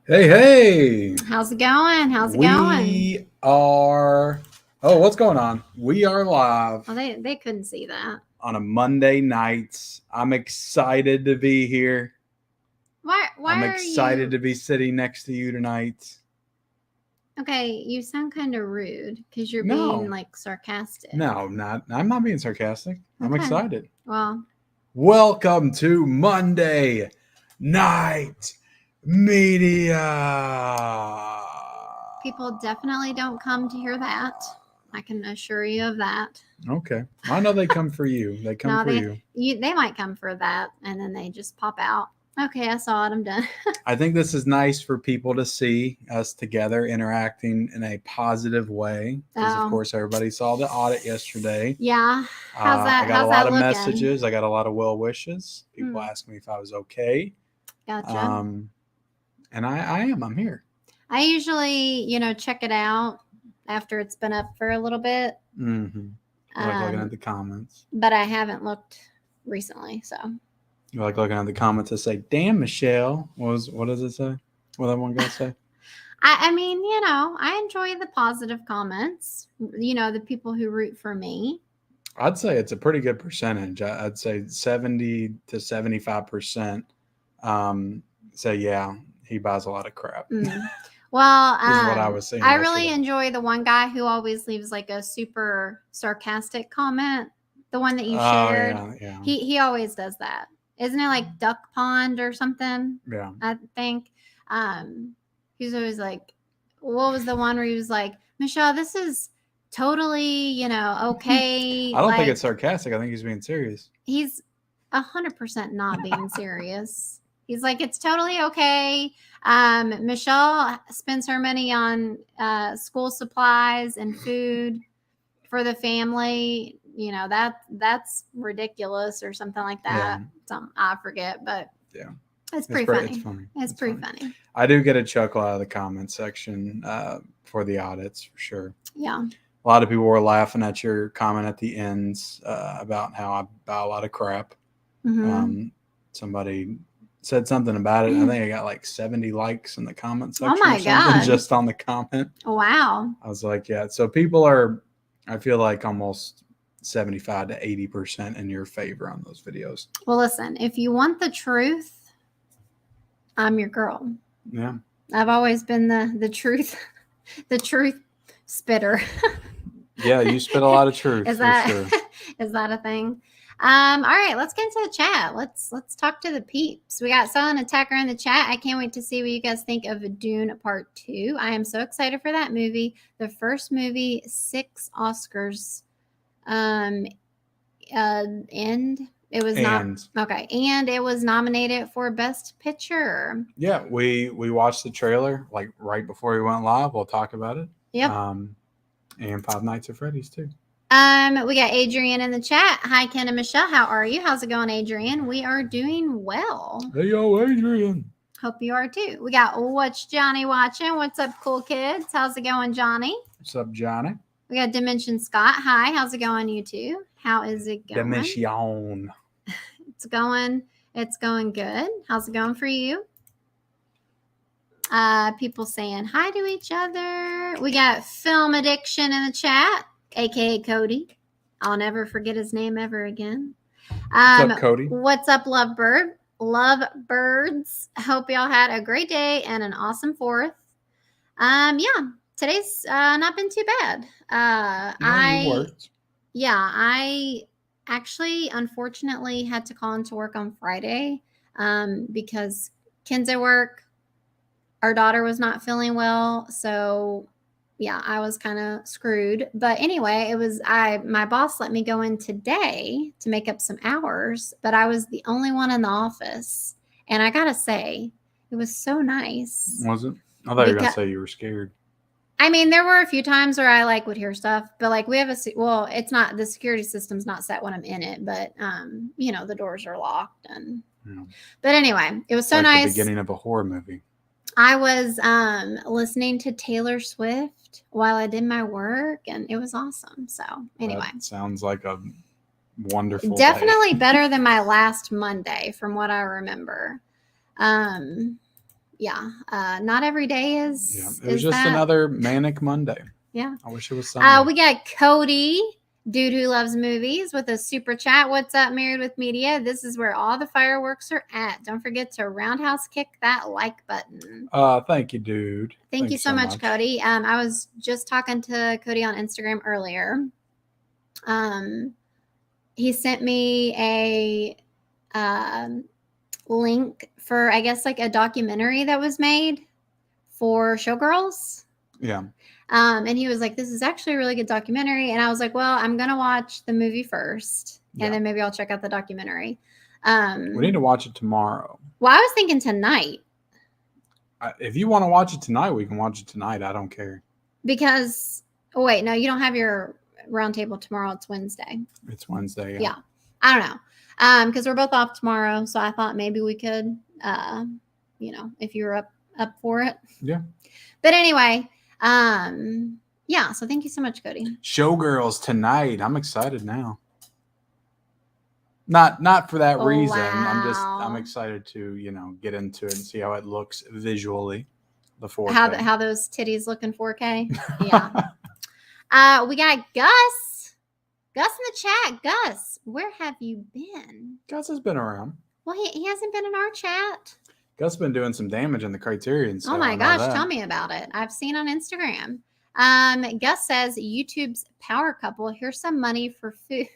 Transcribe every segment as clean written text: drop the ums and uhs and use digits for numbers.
Hey, hey! How's it going? How's it We going? are. Oh, what's going on? We are live Well, they couldn't see that. on a Monday night. I'm excited to be here. Why I'm are excited you to be sitting next to you tonight. okay? You sound kind of rude because you're being No, like sarcastic. no, not. I'm not being sarcastic. I'm Okay. excited. Well, Welcome to Monday Night Media. people definitely don't come to hear that. I can assure you of that. Okay, I know they come for you. They come No, for you. they might come for that, and then they just pop out. Okay, I saw it. I'm done. I think this is nice for people to see us together interacting in a positive way. Because, of Oh, course, everybody saw the audit yesterday. yeah. How's I that? got a How's lot that of looking? messages. I got a lot of well wishes. People Hmm. asked me if I was okay. Gotcha. And I am. I'm here. I usually, check it out after it's been up for a little bit. Mm-hmm. You like looking at the comments. But I haven't looked recently, so. You like looking at the comments that say, "Damn, Michelle." What does it say? What that one guy say? I mean, I enjoy the positive comments. The people who root for me. I'd say it's a pretty good percentage. I'd say 70 to 75% say, yeah, he buys a lot of crap. Well, Is what I was saying. I really enjoy the one guy who always leaves like a super sarcastic comment. The one that you shared. Yeah. He always does that. Isn't it like Duck Pond or something? Yeah. I think. He's always like, what was the one where he was like, Michelle, this is totally, okay. I don't think it's sarcastic. I think he's being serious. He's 100% not being serious. He's like, it's totally okay. Michelle spends her money on school supplies and food for the family. That's ridiculous or something like that. Yeah. I forget, but yeah, it's pretty funny. It's funny. It's pretty funny. I do get a chuckle out of the comment section for the audits for sure. Yeah. A lot of people were laughing at your comment at the ends about how I buy a lot of crap. Mm-hmm. Somebody said something about it. I think I got like 70 likes in the comment section. Oh my God. Just on the comment. Wow. I was like, yeah. So people are, I feel like almost 75 to 80% in your favor on those videos. Well, listen, if you want the truth, I'm your girl. Yeah. I've always been the truth, the truth spitter. Yeah, you spit a lot of truth. Is that for sure. Is that a thing? All right, let's get into the chat. Let's talk to the peeps. We got Silent Attacker in the chat. I can't wait to see what you guys think of Dune Part 2. I am so excited for that movie. The first movie, 6 Oscars. And it was and it was nominated for Best Picture. Yeah, we watched the trailer like right before we went live. We'll talk about it. Yep. And Five Nights at Freddy's too. We got Adrian in the chat. Hi, Ken and Michelle. How are you? How's it going, Adrian? We are doing well. Hey, yo, Adrian. Hope you are too. We got What's Johnny watching? What's up, cool kids? How's it going, Johnny? What's up, Johnny? We got Dimension Scott. Hi, how's it going, you two? How is it going? Dimension. It's going good. How's it going for you? People saying hi to each other. We got Film Addiction in the chat, aka Cody. I'll never forget his name ever again. What's up, Cody? What's up, Lovebirds? Hope y'all had a great day and an awesome 4th. Yeah, today's not been too bad. You worked. Yeah, I actually unfortunately had to call into work on Friday because Ken's at work. Our daughter was not feeling well, so yeah, I was kind of screwed. But anyway, my boss let me go in today to make up some hours, but I was the only one in the office. And I gotta say, it was so nice. Was it? I thought you were gonna say you were scared. I mean, there were a few times where I would hear stuff, but we have it's not, the security system's not set when I'm in it, but the doors are locked but anyway, it was so nice. The beginning of a horror movie. I was listening to Taylor Swift while I did my work, and it was awesome. So anyway, that sounds like a wonderful definitely day. Better than my last Monday from what I remember. yeah, not every day Yeah, is. it was is just that. another manic Monday. Yeah. I wish it was Sunday. We got Cody, dude who loves movies, with a super chat. What's up, Married with Media? This is where all the fireworks are at. Don't forget to roundhouse kick that like button. Thank you, dude. Thank you so much, Cody. I was just talking to Cody on Instagram earlier. He sent me a link for, I guess, like a documentary that was made for Showgirls. Yeah. And he was like, this is actually a really good documentary. And I was like, well, I'm going to watch the movie first. And then maybe I'll check out the documentary. We need to watch it tomorrow. Well, I was thinking tonight. If you want to watch it tonight, we can watch it tonight. I don't care. Because, oh, wait, no, you don't have your roundtable tomorrow. It's Wednesday. It's Wednesday. Yeah. I don't know. Because we're both off tomorrow. So I thought maybe we could, if you were up for it. Yeah. But anyway, yeah. So thank you so much, Cody. Showgirls tonight. I'm excited now. Not for that reason. Wow. I'm excited to, get into it and see how it looks visually. The 4K. How those titties look in 4K. Yeah. We got Gus. Gus in the chat. Gus, where have you been? Gus has been around. Well, he hasn't been in our chat. Gus has been doing some damage in the Criterion. So oh my gosh, tell me about it. I've seen on Instagram. Gus says YouTube's power couple. Here's some money for food.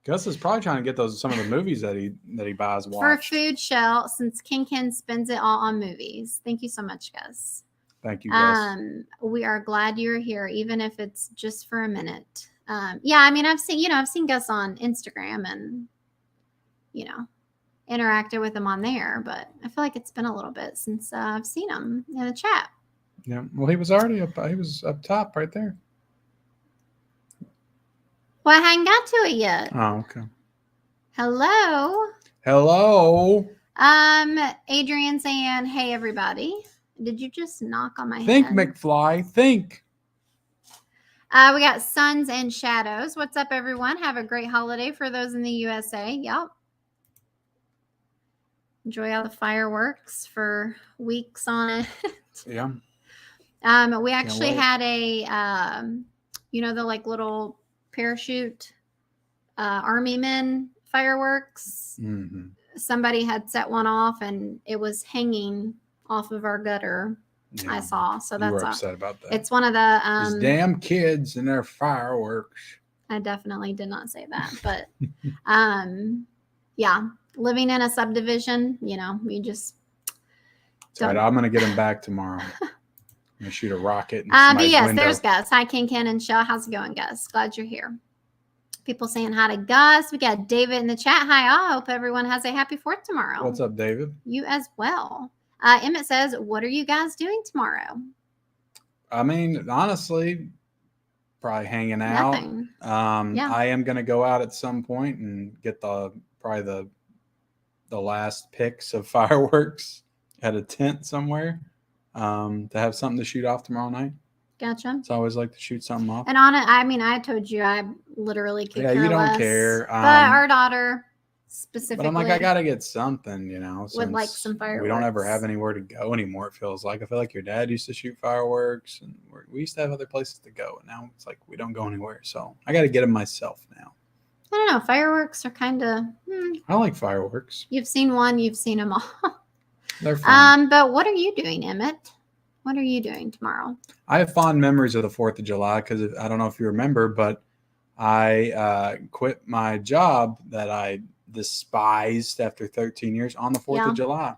Gus is probably trying to get some of the movies that he buys watched. For food shell, since Ken spends it all on movies. Thank you so much, Gus. Thank you, Gus. We are glad you're here, even if it's just for a minute. Yeah, I mean, I've seen Gus on Instagram and, interacted with him on there, but I feel like it's been a little bit since I've seen him in the chat. Yeah, well, he was already up. He was up top right there. Well, I hadn't got to it yet. Oh, okay. Hello. Adrian saying, hey, everybody. Did you just knock on my head? Think, McFly. Think. We got Suns and Shadows. What's up, everyone? Have a great holiday for those in the USA. Yep. Enjoy all the fireworks for weeks on it. Yeah. We actually had a, the like little parachute army men fireworks. Mm-hmm. Somebody had set one off and it was hanging off of our gutter. Yeah. I saw. So that's, you were upset about that. It's one of the these damn kids and their fireworks. I definitely did not say that, but yeah, living in a subdivision, we just. That's right. I'm gonna get him back tomorrow. I'm gonna shoot a rocket. But yes, window. There's Gus. Hi, Ken and Shell. How's it going, Gus? Glad you're here. People saying hi to Gus. We got David in the chat. Hi, I hope everyone has a happy 4th tomorrow. What's up, David? You as well. Emmett says, what are you guys doing tomorrow? I mean, honestly, probably hanging out. Nothing. Yeah. I am going to go out at some point and get probably the last picks of fireworks at a tent somewhere to have something to shoot off tomorrow night. Gotcha. So I always like to shoot something off. And I told you I literally could care you don't less, care. But our daughter specifically. But I'm like, I got to get something, would like some fireworks. We don't ever have anywhere to go anymore, it feels like. I feel like your dad used to shoot fireworks, and we used to have other places to go. And now it's like we don't go anywhere. So I got to get them myself now. I don't know. Fireworks are kind of. I like fireworks. You've seen one. You've seen them all. They're fun. But what are you doing, Emmett? What are you doing tomorrow? I have fond memories of the 4th of July because I don't know if you remember, but I quit my job that I despised after 13 years on the 4th of July.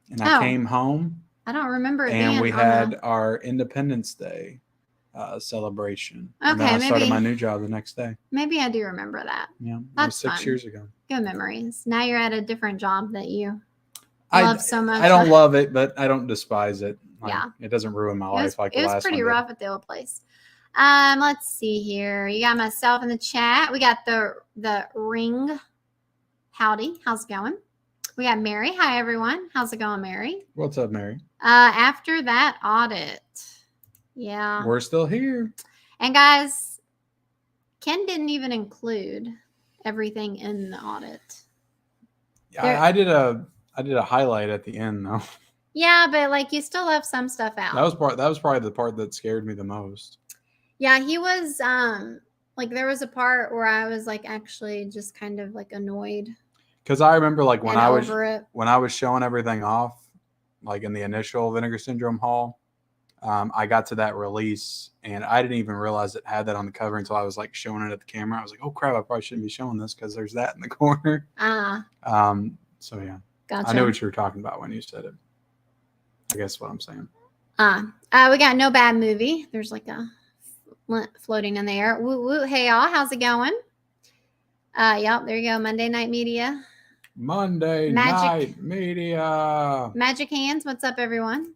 And I came home. I don't remember it and we had our Independence Day celebration. Okay, and then I started my new job the next day. Maybe I do remember that. Yeah, that was 6 years ago. Good memories. Now you're at a different job that you love so much. I don't love it, but I don't despise it. Yeah. It doesn't ruin my life like the last one. It was pretty rough at the old place. Let's see here. You got myself in the chat. We got the ring. Howdy. How's it going? We got Mary. Hi, everyone. How's it going, Mary? What's up, Mary? After that audit. Yeah. We're still here. And guys, Ken didn't even include everything in the audit. Yeah, I did a highlight at the end, though. Yeah, but like you still left some stuff out. That was probably the part that scared me the most. Yeah, he was like there was a part where I was like actually just kind of like annoyed. Because I remember like when I was showing everything off, like in the initial Vinegar Syndrome haul, I got to that release and I didn't even realize it had that on the cover until I was like showing it at the camera. I was like, oh crap, I probably shouldn't be showing this because there's that in the corner. So yeah, gotcha. I knew what you were talking about when you said it. I guess what I'm saying. We got No Bad Movie. There's like a floating in the air. Woo woo. Hey y'all, how's it going? Yep, there you go. Monday Night Media. Night Media. Magic Hands. What's up, everyone?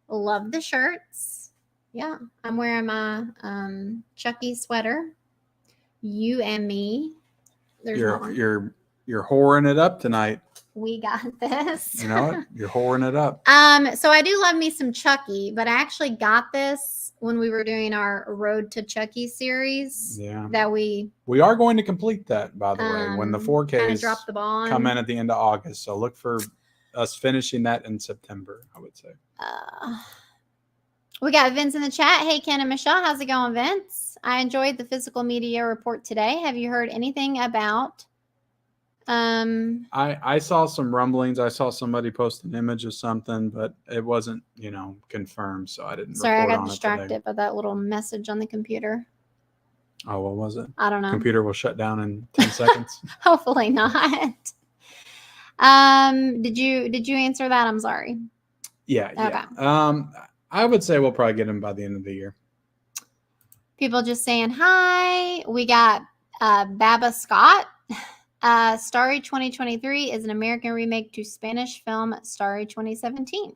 Love the shirts. Yeah, I'm wearing my Chucky sweater. You and me. You're whoring it up tonight. We got this. You know what? You're whoring it up. So I do love me some Chucky, but I actually got this when we were doing our Road to Chucky series. Yeah. That we are going to complete that, by the way, when the 4Ks drop the ball come in at the end of August. So look for us finishing that in September, I would say. We got Vince in the chat. Hey, Ken and Michelle. How's it going, Vince? I enjoyed the physical media report today. Have you heard anything about... I saw some rumblings. I saw somebody post an image of something, but it wasn't, confirmed. So I didn't. Sorry, I got distracted by that little message on the computer. Oh, what was it? I don't know. Computer will shut down in 10 seconds. Hopefully not. Did you answer that? I'm sorry. Yeah. Okay. Yeah. I would say we'll probably get him by the end of the year. People just saying hi. We got Baba Scott. Starry 2023 is an American remake to Spanish film Starry 2017.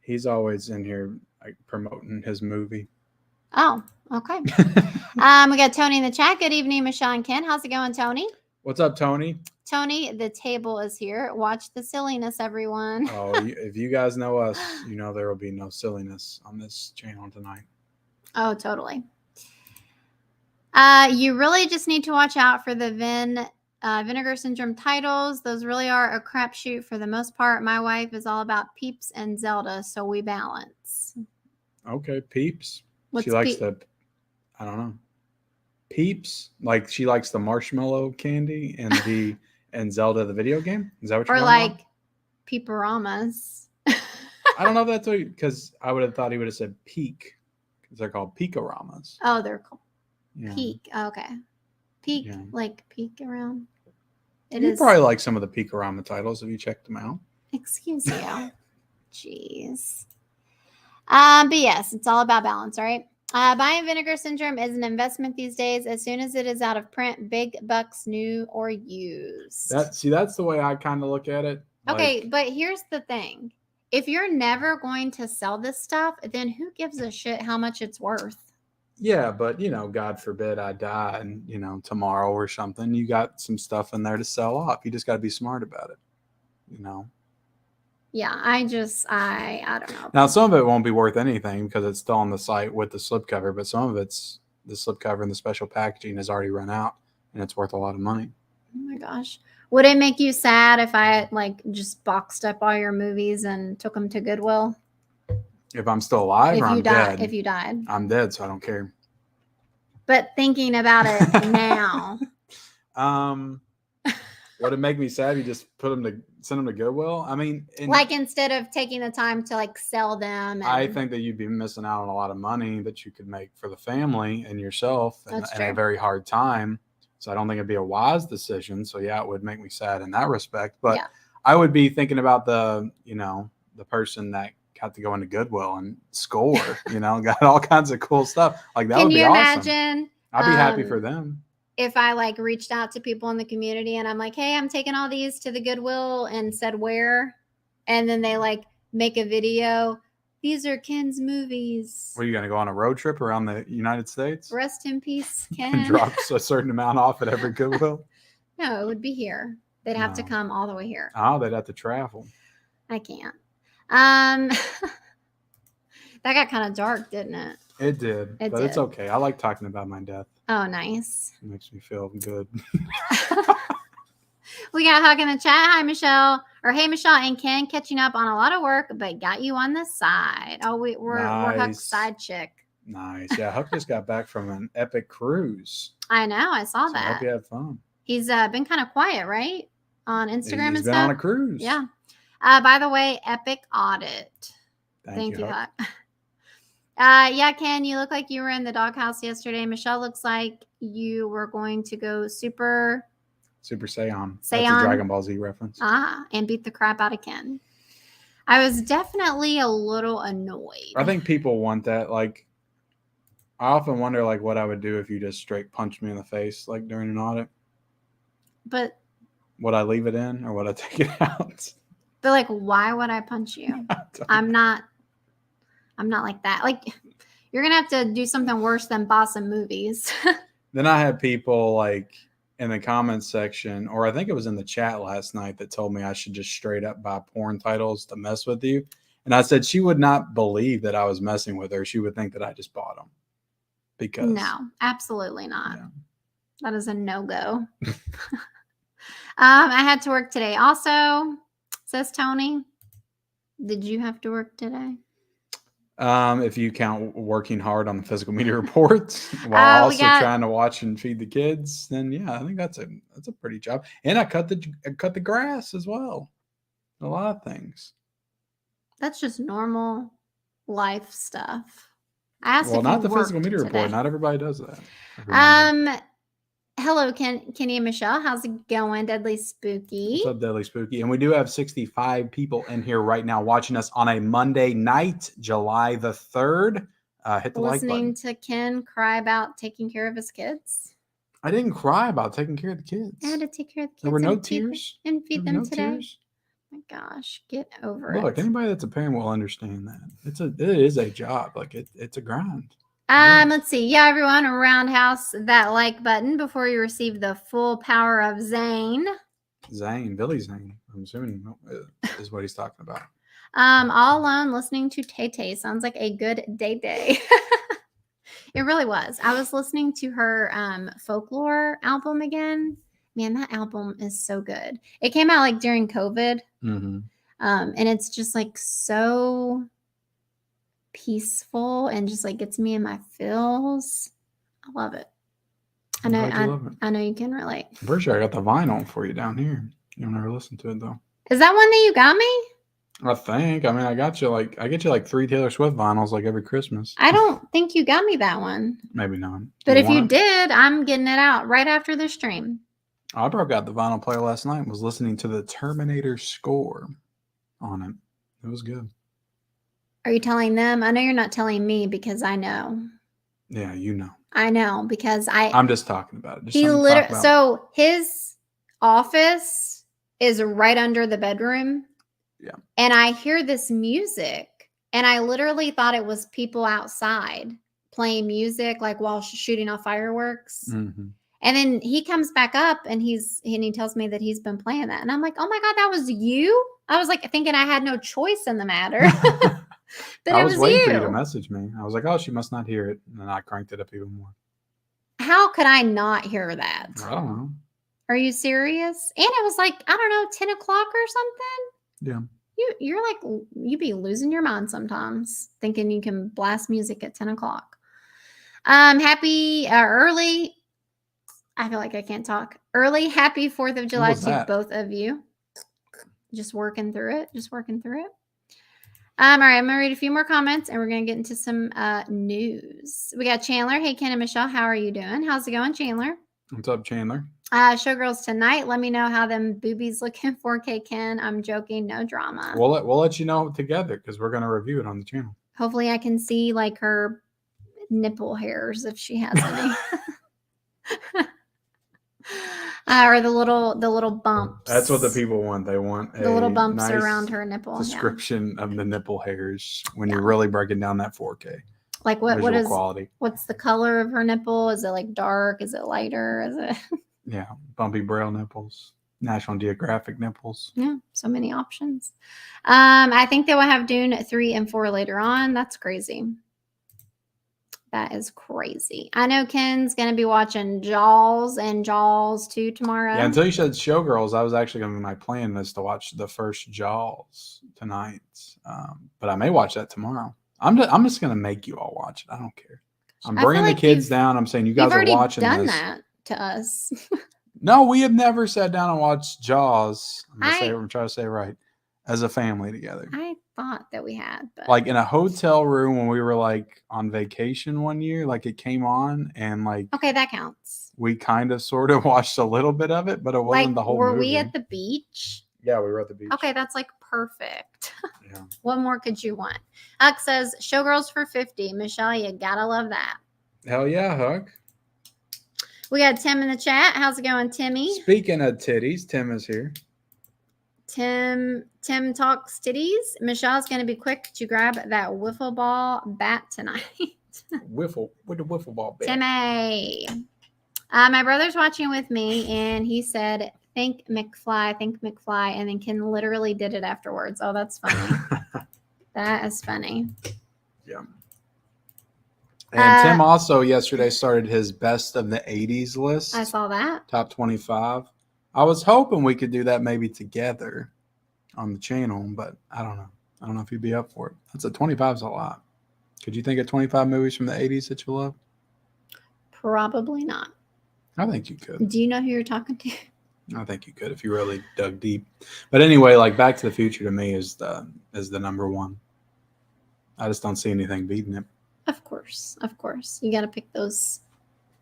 He's always in here like promoting his movie. Oh, okay. We got Tony in the chat. Good evening, Michelle and Ken. How's it going, Tony? What's up, Tony? Tony, the table is here. Watch the silliness, everyone. Oh, if you guys know us, you know there will be no silliness on this channel tonight. Oh, totally. You really just need to watch out for the Vinegar Syndrome titles. Those really are a crapshoot for the most part. My wife is all about Peeps and Zelda, so we balance. Okay, Peeps. She likes I don't know. Peeps, like she likes the marshmallow candy and and Zelda the video game. Is that what you're talking about? Peeperamas. I don't know if that's what, because I would have thought he would have said peak, because they're called Peekaramas. Oh, they're called Peak. Okay. Peek, like peek around. You probably like some of the Peekarama titles. Have you checked them out? Excuse you. Jeez. But yes, it's all about balance, all right? Buying Vinegar Syndrome is an investment these days. As soon as it is out of print, big bucks, new or used. That's the way I kind of look at it. Okay, but here's the thing. If you're never going to sell this stuff, then who gives a shit how much it's worth? Yeah, but, God forbid I die and, tomorrow or something, you got some stuff in there to sell off. You just got to be smart about it, Yeah, I don't know. Now, some of it won't be worth anything because it's still on the site with the slipcover, but some of it's the slipcover and the special packaging has already run out and it's worth a lot of money. Oh my gosh. Would it make you sad if I just boxed up all your movies and took them to Goodwill? If I'm still alive or I'm dead? If you died. I'm dead, so I don't care. But thinking about it now. Would it make me sad? You just send them to Goodwill? I mean, instead of taking the time to sell them. I think that you'd be missing out on a lot of money that you could make for the family and yourself and a very hard time. So I don't think it'd be a wise decision. So yeah, it would make me sad in that respect. But I would be thinking about the person that got to go into Goodwill and score, got all kinds of cool stuff. Like that would be awesome. Can you imagine? I'd be happy for them. If I reached out to people in the community and I'm like, hey, I'm taking all these to the Goodwill and said where, and then they make a video. These are Ken's movies. Were you going to go on a road trip around the United States? Rest in peace, Ken. And drop a certain amount off at every Goodwill? No, it would be here. They'd have to come all the way here. Oh, they'd have to travel. I can't. That got kind of dark, didn't it? It did. It's okay. I like talking about my death. Oh, nice. It makes me feel good. We got Huck in the chat. Hi, Michelle. Or hey, Michelle and Ken, catching up on a lot of work, but got you on the side. Oh, we're Huck's side chick. Nice. Yeah, Huck just got back from an epic cruise. I know. I saw that. I hope you had fun. He's been kind of quiet, right? On Instagram and stuff. He's been on a cruise. Yeah. By the way, epic audit. Thank you, Huck. Yeah, Ken, you look like you were in the doghouse yesterday. Michelle looks like you were going to go Super Saiyan. That's a Dragon Ball Z reference. And beat the crap out of Ken. I was definitely a little annoyed. I think people want that. Like, I often wonder, like, what I would do if you just straight punched me in the face, like, during an audit. But would I leave it in or would I take it out? But, like, why would I punch you? I'm not like that. Like, you're going to have to do something worse than boss in movies. Then I had people, like, in the comments section, or I think it was in the chat last night, that told me I should just straight up buy porn titles to mess with you. And I said she would not believe that I was messing with her. She would think that I just bought them. Because no, absolutely not. Yeah. That is a no-go. I had to work today also, says Tony. Did you have to work today? If you count working hard on the physical media reports while also trying to watch and feed the kids, then yeah, I think that's a pretty job. And I cut the grass as well. A lot of things. That's just normal life stuff. I asked not the physical media report. Not everybody does that. Hello, Kenny and Michelle. How's it going, Deadly Spooky? What's up, Deadly Spooky? And we do have 65 people in here right now watching us on a Monday night, July the 3rd. Hit the like button. Listening to Ken cry about taking care of his kids. I didn't cry about taking care of the kids. I had to take care of the kids. There were no tears. And feed them today. Tears. Oh my gosh, get over it. Look, anybody that's a parent will understand that. It is a job. Like it's a grind. Let's see. Yeah, everyone, roundhouse that like button before you receive the full power of Zane. Billy Zane, I'm assuming is what he's talking about. All alone listening to Tay. Sounds like a good day. It really was. I was listening to her folklore album again. Man, that album is so good. It came out like during COVID. Mm-hmm. And it's just like so peaceful and just like gets me in my feels. I love it. I know you can relate. I'm pretty sure I got the vinyl for you down here. You'll never listen to it though. Is that one that you got me? I think. I mean, I get you like 3 Taylor Swift vinyls like every Christmas. I don't think you got me that one. Maybe not. But if you did, I'm getting it out right after the stream. I broke out the vinyl player last night and was listening to the Terminator score on it. It was good. Are you telling them? I know you're not telling me because I know. Yeah, you know. I know because I'm just talking about it. He literally. So his office is right under the bedroom. Yeah. And I hear this music, and I literally thought it was people outside playing music, like while shooting off fireworks. Mm-hmm. And then he comes back up, and he tells me that he's been playing that, and I'm like, oh my God, that was you. I was like thinking I had no choice in the matter. But I was waiting for you to message me. I was like, oh, she must not hear it. And then I cranked it up even more. How could I not hear that? I don't know. Are you serious? And it was like, I don't know, 10 o'clock or something. Yeah. You're like, you be losing your mind sometimes thinking you can blast music at 10 o'clock. Happy early. I feel like I can't talk. Early happy 4th of July to both of you. Just working through it. All right, I'm going to read a few more comments, and we're going to get into some news. We got Chandler. Hey, Ken and Michelle, how are you doing? How's it going, Chandler? What's up, Chandler? Showgirls tonight. Let me know how them boobies looking 4K, Ken. I'm joking. No drama. We'll let you know together because we're going to review it on the channel. Hopefully I can see like her nipple hairs if she has any. Or the little bumps. That's what the people want. They want the little bumps around her nipple. Description of the nipple hairs when you're really breaking down that 4K. Like what is quality? What's the color of her nipple? Is it like dark? Is it lighter? Is it? Yeah, bumpy braille nipples, National Geographic nipples. Yeah, so many options. I think they will have Dune 3 and 4 later on. That's crazy. That is crazy. I know Ken's going to be watching Jaws and Jaws 2 tomorrow. Yeah, until you said Showgirls, I was actually going to be my plan is to watch the first Jaws tonight. But I may watch that tomorrow. I'm just going to make you all watch it. I don't care. I'm bringing the kids down. I'm saying you guys are watching this. You've already done that to us. No, we have never sat down and watched Jaws. I'm trying to say it right. As a family together. I thought that we had, but like in a hotel room when we were like on vacation one year, like it came on and like okay, that counts. We kind of sort of watched a little bit of it, but it wasn't like, the whole were movie. We at the beach? Yeah, we were at the beach. Okay, that's like perfect. Yeah. What more could you want? Huck says Showgirls for 50. Michelle, you gotta love that. Hell yeah, Huck. We got Tim in the chat. How's it going, Timmy? Speaking of titties, Tim is here. Tim talks titties. Michelle's going to be quick to grab that wiffle ball bat tonight. With the wiffle ball bat. Timmy. My brother's watching with me, and he said, think McFly, and then Ken literally did it afterwards. Oh, that's funny. That is funny. Yeah. And Tim also yesterday started his best of the 80s list. I saw that. Top 25. I was hoping we could do that maybe together on the channel, but I don't know. I don't know if you'd be up for it. That's 25 is a lot. Could you think of 25 movies from the 80s that you love? Probably not. I think you could. Do you know who you're talking to? I think you could if you really dug deep. But anyway, like Back to the Future to me is the number one. I just don't see anything beating it. Of course. You got to pick those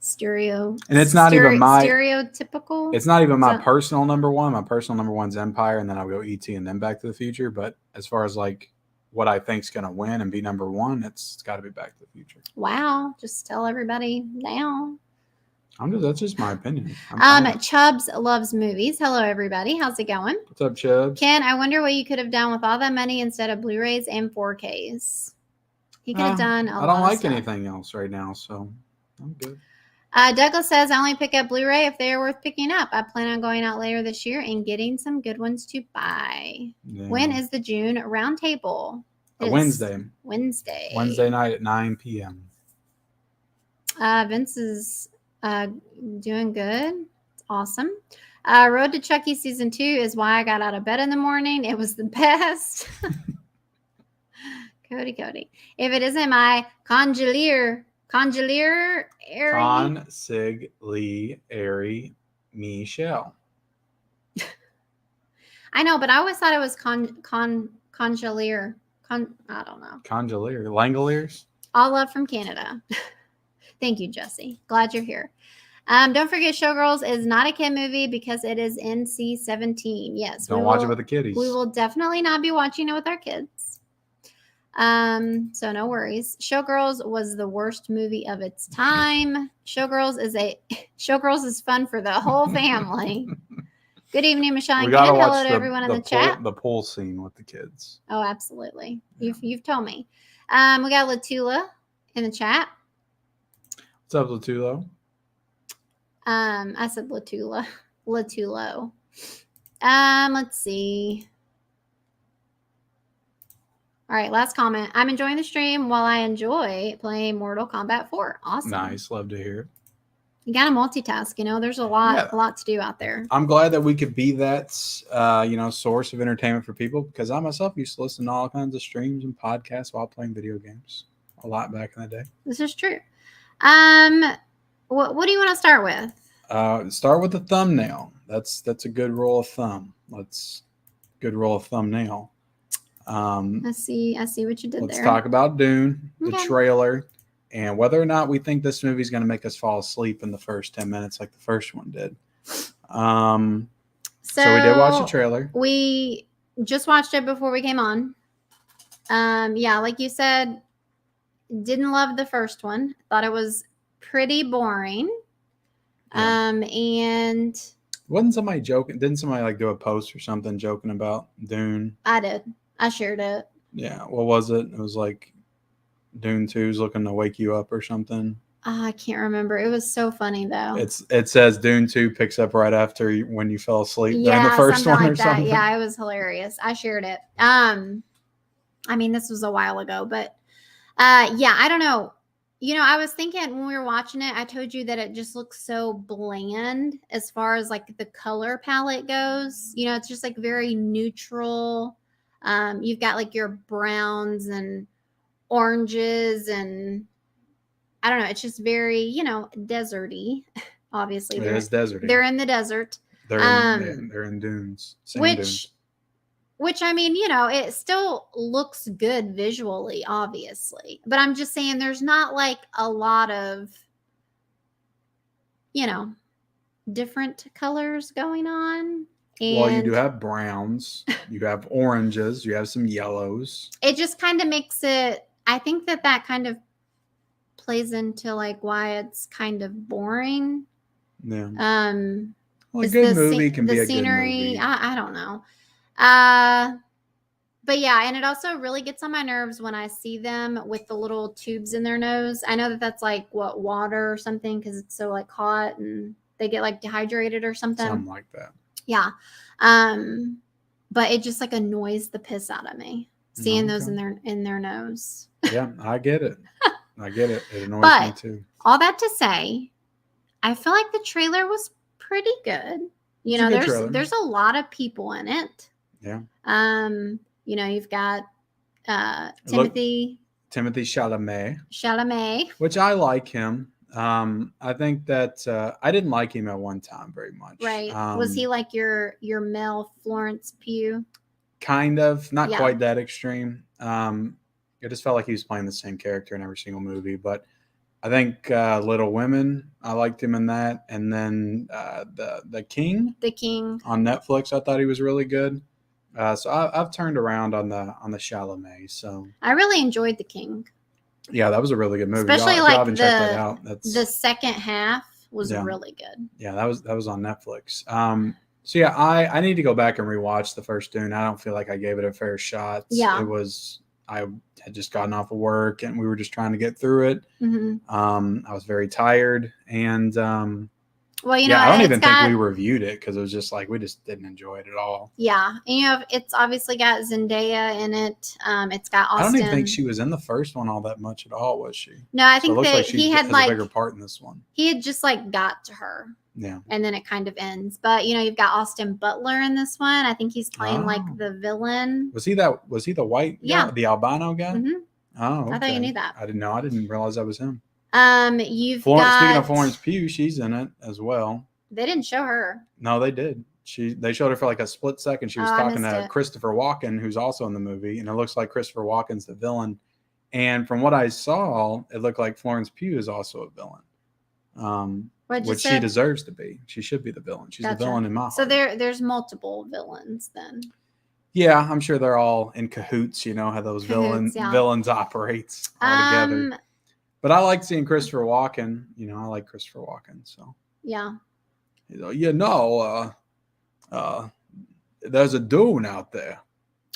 stereo. And it's not even my stereotypical. It's not even my personal number one. My personal number one's Empire, and then I'll go E.T. and then Back to the Future. But as far as like what I think's gonna win and be number one, it's got to be Back to the Future. Wow! Just tell everybody now. That's just my opinion. Chubbs loves movies. Hello, everybody. How's it going? What's up, Chubbs? Ken, I wonder what you could have done with all that money instead of Blu-rays and 4Ks. He could have done a lot. I don't like stuff. anything else right now, so I'm good. Douglas says, I only pick up Blu-ray if they are worth picking up. I plan on going out later this year and getting some good ones to buy. Yeah. When is the June roundtable? Wednesday. Wednesday night at 9 p.m. Vince is doing good. It's awesome. Road to Chucky season 2 is why I got out of bed in the morning. It was the best. Cody. If it isn't my consigliere Michelle. I know, but I always thought it was consigliere. I don't know. Consigliere. Langoliers? All love from Canada. Thank you, Jesse. Glad you're here. Don't forget Showgirls is not a kid movie because it is NC-17. Yes. Don't watch it with the kiddies. We will definitely not be watching it with our kids. So no worries. Showgirls was the worst movie of its time. Showgirls is fun for the whole family. Good evening, Michelle and Ken. Hello to everyone in the chat. The pool scene with the kids. Oh, absolutely. Yeah. You've told me. We got Latula in the chat. What's up, Latulo? I said Latulo. Let's see. All right, last comment. I'm enjoying the stream while I enjoy playing Mortal Kombat 4. Awesome. Nice. Love to hear it. You got to multitask, there's a lot to do out there. I'm glad that we could be that, source of entertainment for people because I myself used to listen to all kinds of streams and podcasts while playing video games a lot back in the day. This is true. What do you want to start with? Start with the thumbnail. That's a good rule of thumb. Good rule of thumbnail. I see what you did there. Let's talk about Dune, the trailer, and whether or not we think this movie is going to make us fall asleep in the first 10 minutes like the first one did. So we did watch the trailer. We just watched it before we came on. Like you said, didn't love the first one. Thought it was pretty boring. Yeah. And wasn't somebody joking? Didn't somebody do a post or something joking about Dune? I did. I shared it. Yeah. What was it? It was like Dune 2 is looking to wake you up or something. I can't remember. It was so funny though. It says Dune 2 picks up right after when you fell asleep during the first one or something. Yeah, it was hilarious. I shared it. This was a while ago, but I don't know. I was thinking when we were watching it, I told you that it just looks so bland as far as like the color palette goes. It's just like very neutral. You've got like your browns and oranges, and I don't know. It's just very, deserty. Obviously, It is deserty. they're in the desert. They're in dunes. Sand dunes. Which I mean, it still looks good visually, obviously. But I'm just saying there's not like a lot of, different colors going on. And well, you do have browns, you have oranges, you have some yellows. It just kind of makes it, I think that kind of plays into like why it's kind of boring. Yeah. Well, a good movie can be a scenery, good movie. I don't know. But yeah, and it also really gets on my nerves when I see them with the little tubes in their nose. I know that that's like water or something because it's so like hot and they get like dehydrated or something. Something like that. Yeah. But it just like annoys the piss out of me seeing those in their nose. Yeah, I get it. It annoys me too. All that to say, I feel like the trailer was pretty good. There's a lot of people in it. Yeah. You've got Timothée Chalamet, which I like him. I think that I didn't like him at one time very much. Right. Was he like your male Florence Pugh? Kind of, not quite that extreme. I just felt like he was playing the same character in every single movie. But I think Little Women, I liked him in that. And then the King. The King. On Netflix, I thought he was really good. So I've turned around on the Chalamet. So I really enjoyed The King. Yeah, that was a really good movie. Especially like the second half was really good. Yeah, that was on Netflix. So yeah, I need to go back and rewatch the first Dune. I don't feel like I gave it a fair shot. Yeah, I had just gotten off of work and we were just trying to get through it. Mm-hmm. I was very tired and well, I don't even think we reviewed it because it was just like we just didn't enjoy it at all. Yeah, and it's obviously got Zendaya in it. It's got Austin. I don't even think she was in the first one all that much at all, was she? No, I think that he had like a bigger part in this one. He had just like got to her. Yeah, and then it kind of ends. But you've got Austin Butler in this one. I think he's playing like the villain. Was he the white guy, the albino guy? Mm-hmm. Oh, okay. I thought you knew that. I didn't know. I didn't realize that was him. You've got speaking of Florence Pugh, she's in it as well. They didn't show her. No, they did. They showed her for like a split second. She was talking to Christopher Walken, who's also in the movie, and it looks like Christopher Walken's the villain. And from what I saw, it looked like Florence Pugh is also a villain, which she deserves to be. She should be the villain. She's the villain in my heart. So there's multiple villains then. Yeah, I'm sure they're all in cahoots. You know how those villains operates all together. But I like seeing Christopher Walken. I like Christopher Walken. So yeah. There's a Dune out there.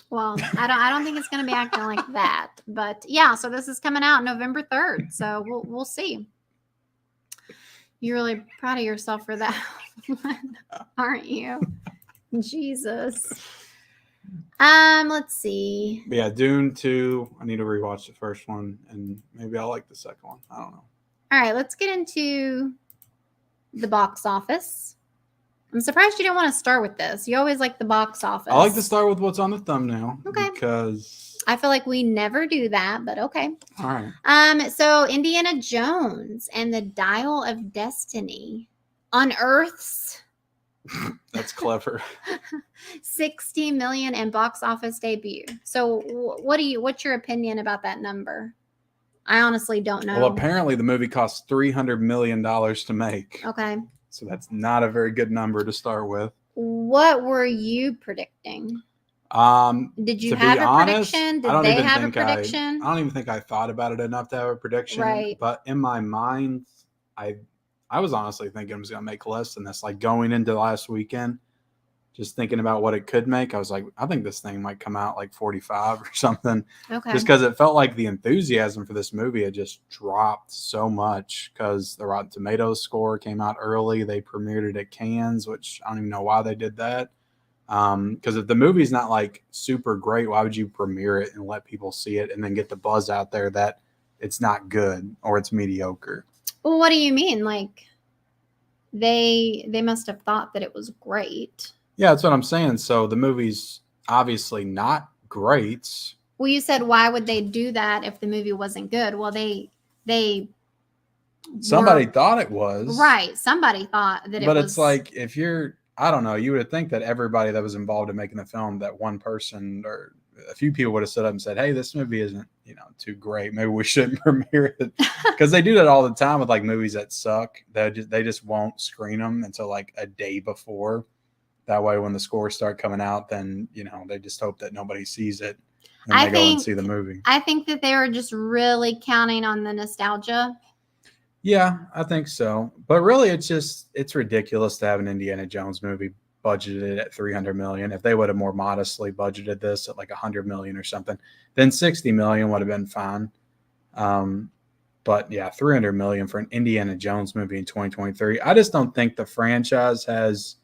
Well, I don't think it's going to be acting like that. But yeah, so this is coming out November 3rd. So we'll see. You're really proud of yourself for that, aren't you? Jesus. Let's see. But yeah, Dune 2. I need to rewatch the first one, and maybe I'll like the second one. I don't know. All right, let's get into the box office. I'm surprised you didn't want to start with this. You always like the box office. I like to start with what's on the thumbnail. Okay. Because I feel like we never do that, but okay. All right. So Indiana Jones and the Dial of Destiny unearths. That's clever. 60 million in box office debut. So what's your opinion about that number? I honestly don't know. Well, apparently the movie cost $300 million to make. Okay. So that's not a very good number to start with. What were you predicting? Did you have a prediction? Did they have a prediction? I don't even think I thought about it enough to have a prediction. Right. But in my mind, I was honestly thinking it was going to make less than this. Like going into last weekend, just thinking about what it could make, I was like, I think this thing might come out like 45 or something. Okay. Just because it felt like the enthusiasm for this movie had just dropped so much because the Rotten Tomatoes score came out early. They premiered it at Cannes, which I don't even know why they did that. Because if the movie's not like super great, why would you premiere it and let people see it and then get the buzz out there that it's not good or it's mediocre. Well, what do you mean? Like they must have thought that it was great. Yeah, that's what I'm saying. So the movie's obviously not great. Well, you said why would they do that if the movie wasn't good? Well, they Somebody were, thought it was. right. Somebody thought that it But was. it's like if you're, I don't know, you would think that everybody that was involved in making the film, that one person or a few people would have stood up and said, "Hey, this movie isn't, too great. Maybe we shouldn't premiere it." Because they do that all the time with like movies that suck. They just won't screen them until like a day before. That way, when the scores start coming out, then they just hope that nobody sees it, and they go and see the movie. I think that they were just really counting on the nostalgia. Yeah, I think so. But really, it's ridiculous to have an Indiana Jones movie budgeted at $300 million. If they would have more modestly budgeted this at like $100 million or something, then $60 million would have been fine. But yeah, $300 million for an Indiana Jones movie in 2023. I just don't think the franchise has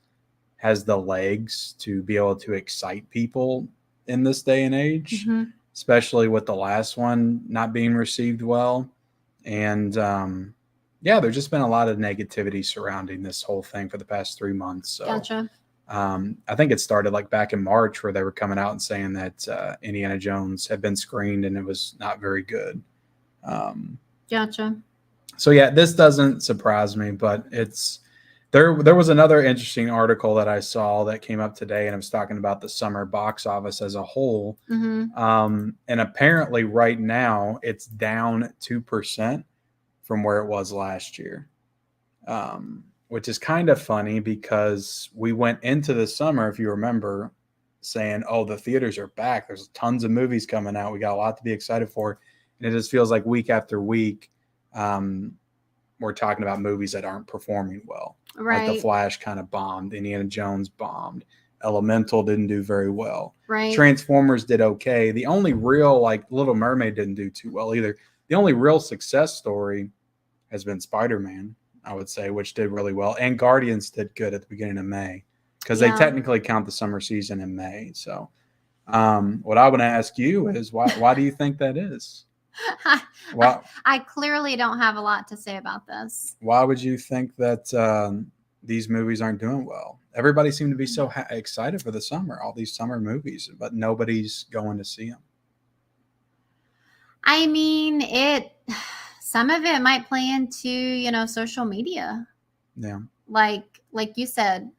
the legs to be able to excite people in this day and age, especially with the last one not being received well. And yeah, there's just been a lot of negativity surrounding this whole thing for the past 3 months. So, gotcha. I think it started like back in March where they were coming out and saying that Indiana Jones had been screened and it was not very good. Gotcha. So yeah, this doesn't surprise me, but there was another interesting article that I saw that came up today, and it was talking about the summer box office as a whole. And apparently right now it's down 2% from where it was last year, which is kind of funny because we went into the summer, if you remember, saying, oh, the theaters are back. There's tons of movies coming out. We got a lot to be excited for. And it just feels like week after week, we're talking about movies that aren't performing well. Right. Like The Flash kind of bombed. Indiana Jones bombed. Elemental didn't do very well. Right. Transformers did okay. The only real, like, Little Mermaid didn't do too well either. The only real success story has been Spider-Man, I would say, which did really well. And Guardians did good at the beginning of May because they technically count the summer season in May. So what I want to ask you is why do you think that is? I clearly don't have a lot to say about this. Why would you think that these movies aren't doing well? Everybody seemed to be so excited for the summer, all these summer movies, but nobody's going to see them. I mean, some of it might play into, social media. Yeah. Like you said,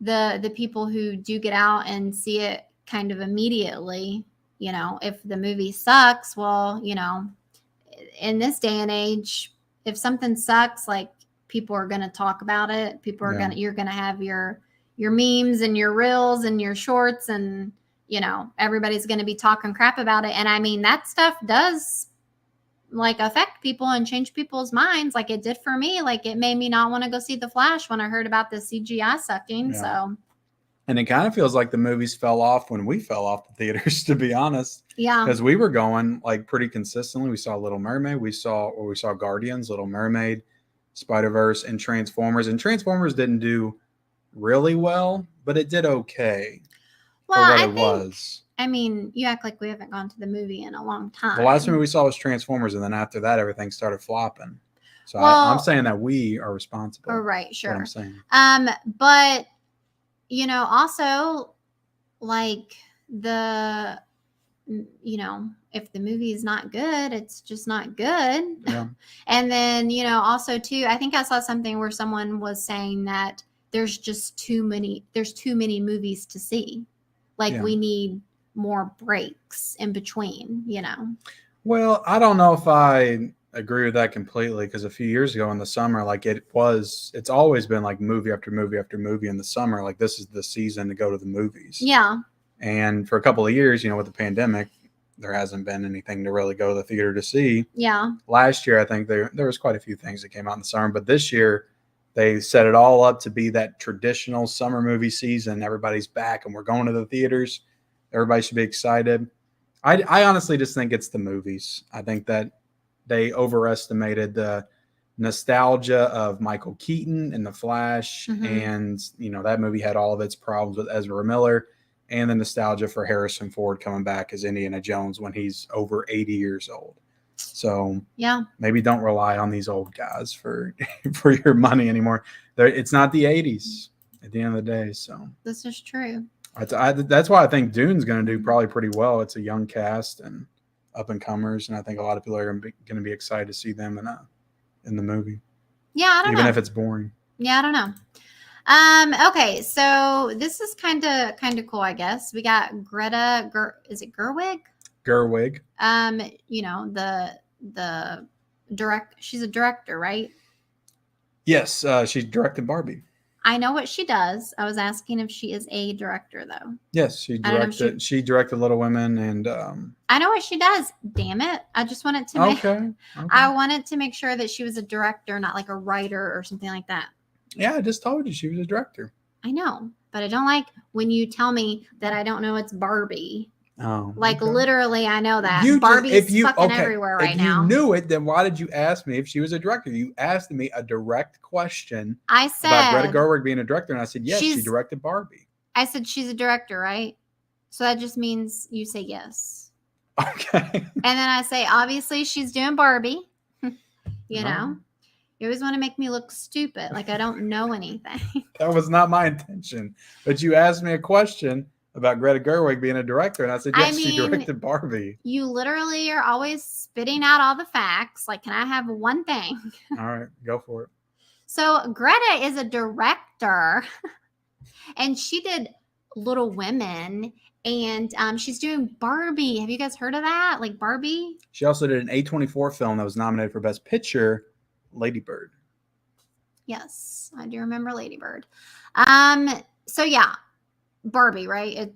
the people who do get out and see it kind of immediately, if the movie sucks, well, in this day and age, if something sucks, like, people are going to talk about it. People are you're going to have your memes and your reels and your shorts, and, everybody's going to be talking crap about it. And I mean, that stuff does like affect people and change people's minds. Like it did for me. Like it made me not want to go see The Flash when I heard about the CGI sucking. Yeah. So. And it kind of feels like the movies fell off when we fell off the theaters, to be honest. Yeah. Because we were going like pretty consistently. We saw Little Mermaid. We saw Guardians, Little Mermaid, Spider-Verse, and Transformers. And Transformers didn't do really well, but it did okay for what it was. I mean, you act like we haven't gone to the movie in a long time. The last movie we saw was Transformers, and then after that, everything started flopping. So I'm saying that we are responsible. Oh, right, sure. That's what I'm saying. But also, like if the movie is not good, it's just not good. Yeah. And then, also too, I think I saw something where someone was saying that there's too many movies to see. Like we need more breaks in between, Well, I don't know if I agree with that completely, because a few years ago in the summer, like it's always been like movie after movie after movie in the summer. Like this is the season to go to the movies. Yeah. And for a couple of years, with the pandemic, there hasn't been anything to really go to the theater to see. Yeah. Last year, I think there was quite a few things that came out in the summer, but this year they set it all up to be that traditional summer movie season. Everybody's back and we're going to the theaters. Everybody should be excited. I honestly just think it's the movies. I think that they overestimated the nostalgia of Michael Keaton and The Flash. Mm-hmm. And, that movie had all of its problems with Ezra Miller, and the nostalgia for Harrison Ford coming back as Indiana Jones when he's over 80 years old. So yeah, maybe don't rely on these old guys for for your money anymore. It's not the 80s at the end of the day. So this is true. That's why I think Dune's going to do probably pretty well. It's a young cast and up and comers, and I think a lot of people are going to be excited to see them in the movie. Yeah, I don't know. Even if it's boring. Yeah, I don't know. Okay, so this is kind of cool, I guess. We got Greta. Is it Gerwig? Gerwig. You know, the she's a director, right? Yes, she directed Barbie. I know what she does. I was asking if she is a director, though. Yes, she directed. She directed Little Women, and I know what she does. Damn it! I just wanted to make. Okay. I wanted to make sure that she was a director, not like a writer or something like that. Yeah, I just told you she was a director. I know, but I don't like when you tell me that I don't know it's Barbie. Oh, like okay. Literally, I know that Barbie's fucking everywhere right now. If you knew it, then why did you ask me if she was a director? You asked me a direct question. I said about Greta Gerwig being a director, and I said yes, she directed Barbie. I said she's a director, right? So that just means you say yes. Okay. And then I say obviously she's doing Barbie. You know, you always want to make me look stupid, like I don't know anything. That was not my intention. But you asked me a question about Greta Gerwig being a director, and I said yes, she directed Barbie. You literally are always spitting out all the facts. Like, can I have one thing? All right, go for it. So Greta is a director, and she did Little Women, and she's doing Barbie. Have you guys heard of that? Like Barbie? She also did an A24 film that was nominated for Best Picture, Lady Bird. Yes, I do remember Lady Bird. So yeah. Barbie, right?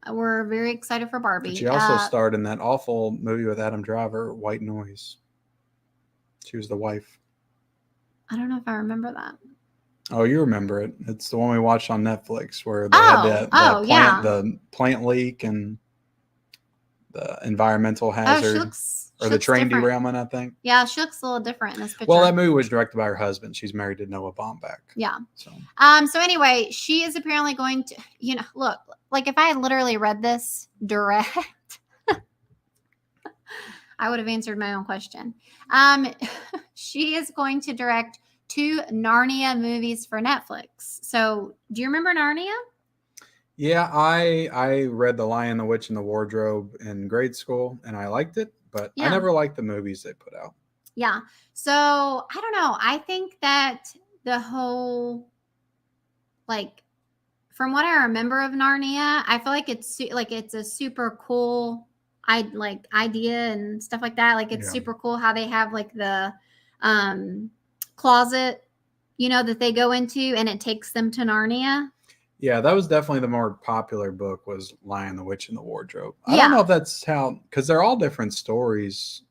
We're very excited for Barbie. But she also starred in that awful movie with Adam Driver, White Noise. She was the wife. I don't know if I remember that. Oh, you remember it. It's the one we watched on Netflix where they had the plant leak and the environmental hazard. Or the train derailment, I think. Yeah, she looks a little different in this picture. Well, that movie was directed by her husband. She's married to Noah Baumbach. Yeah. So anyway, she is apparently going to, look, like if I had literally read this direct, I would have answered my own question. She is going to direct 2 Narnia movies for Netflix. So do you remember Narnia? Yeah, I read The Lion, the Witch, and the Wardrobe in grade school, and I liked it. But I never liked the movies they put out. Yeah. So I don't know. I think that the whole, like, from what I remember of Narnia, I feel like it's a super cool idea and stuff like that. Like it's super cool how they have like the closet, that they go into, and it takes them to Narnia. Yeah, that was definitely the more popular book was Lion, the Witch, and the Wardrobe. I don't know if that's how, because they're all different stories.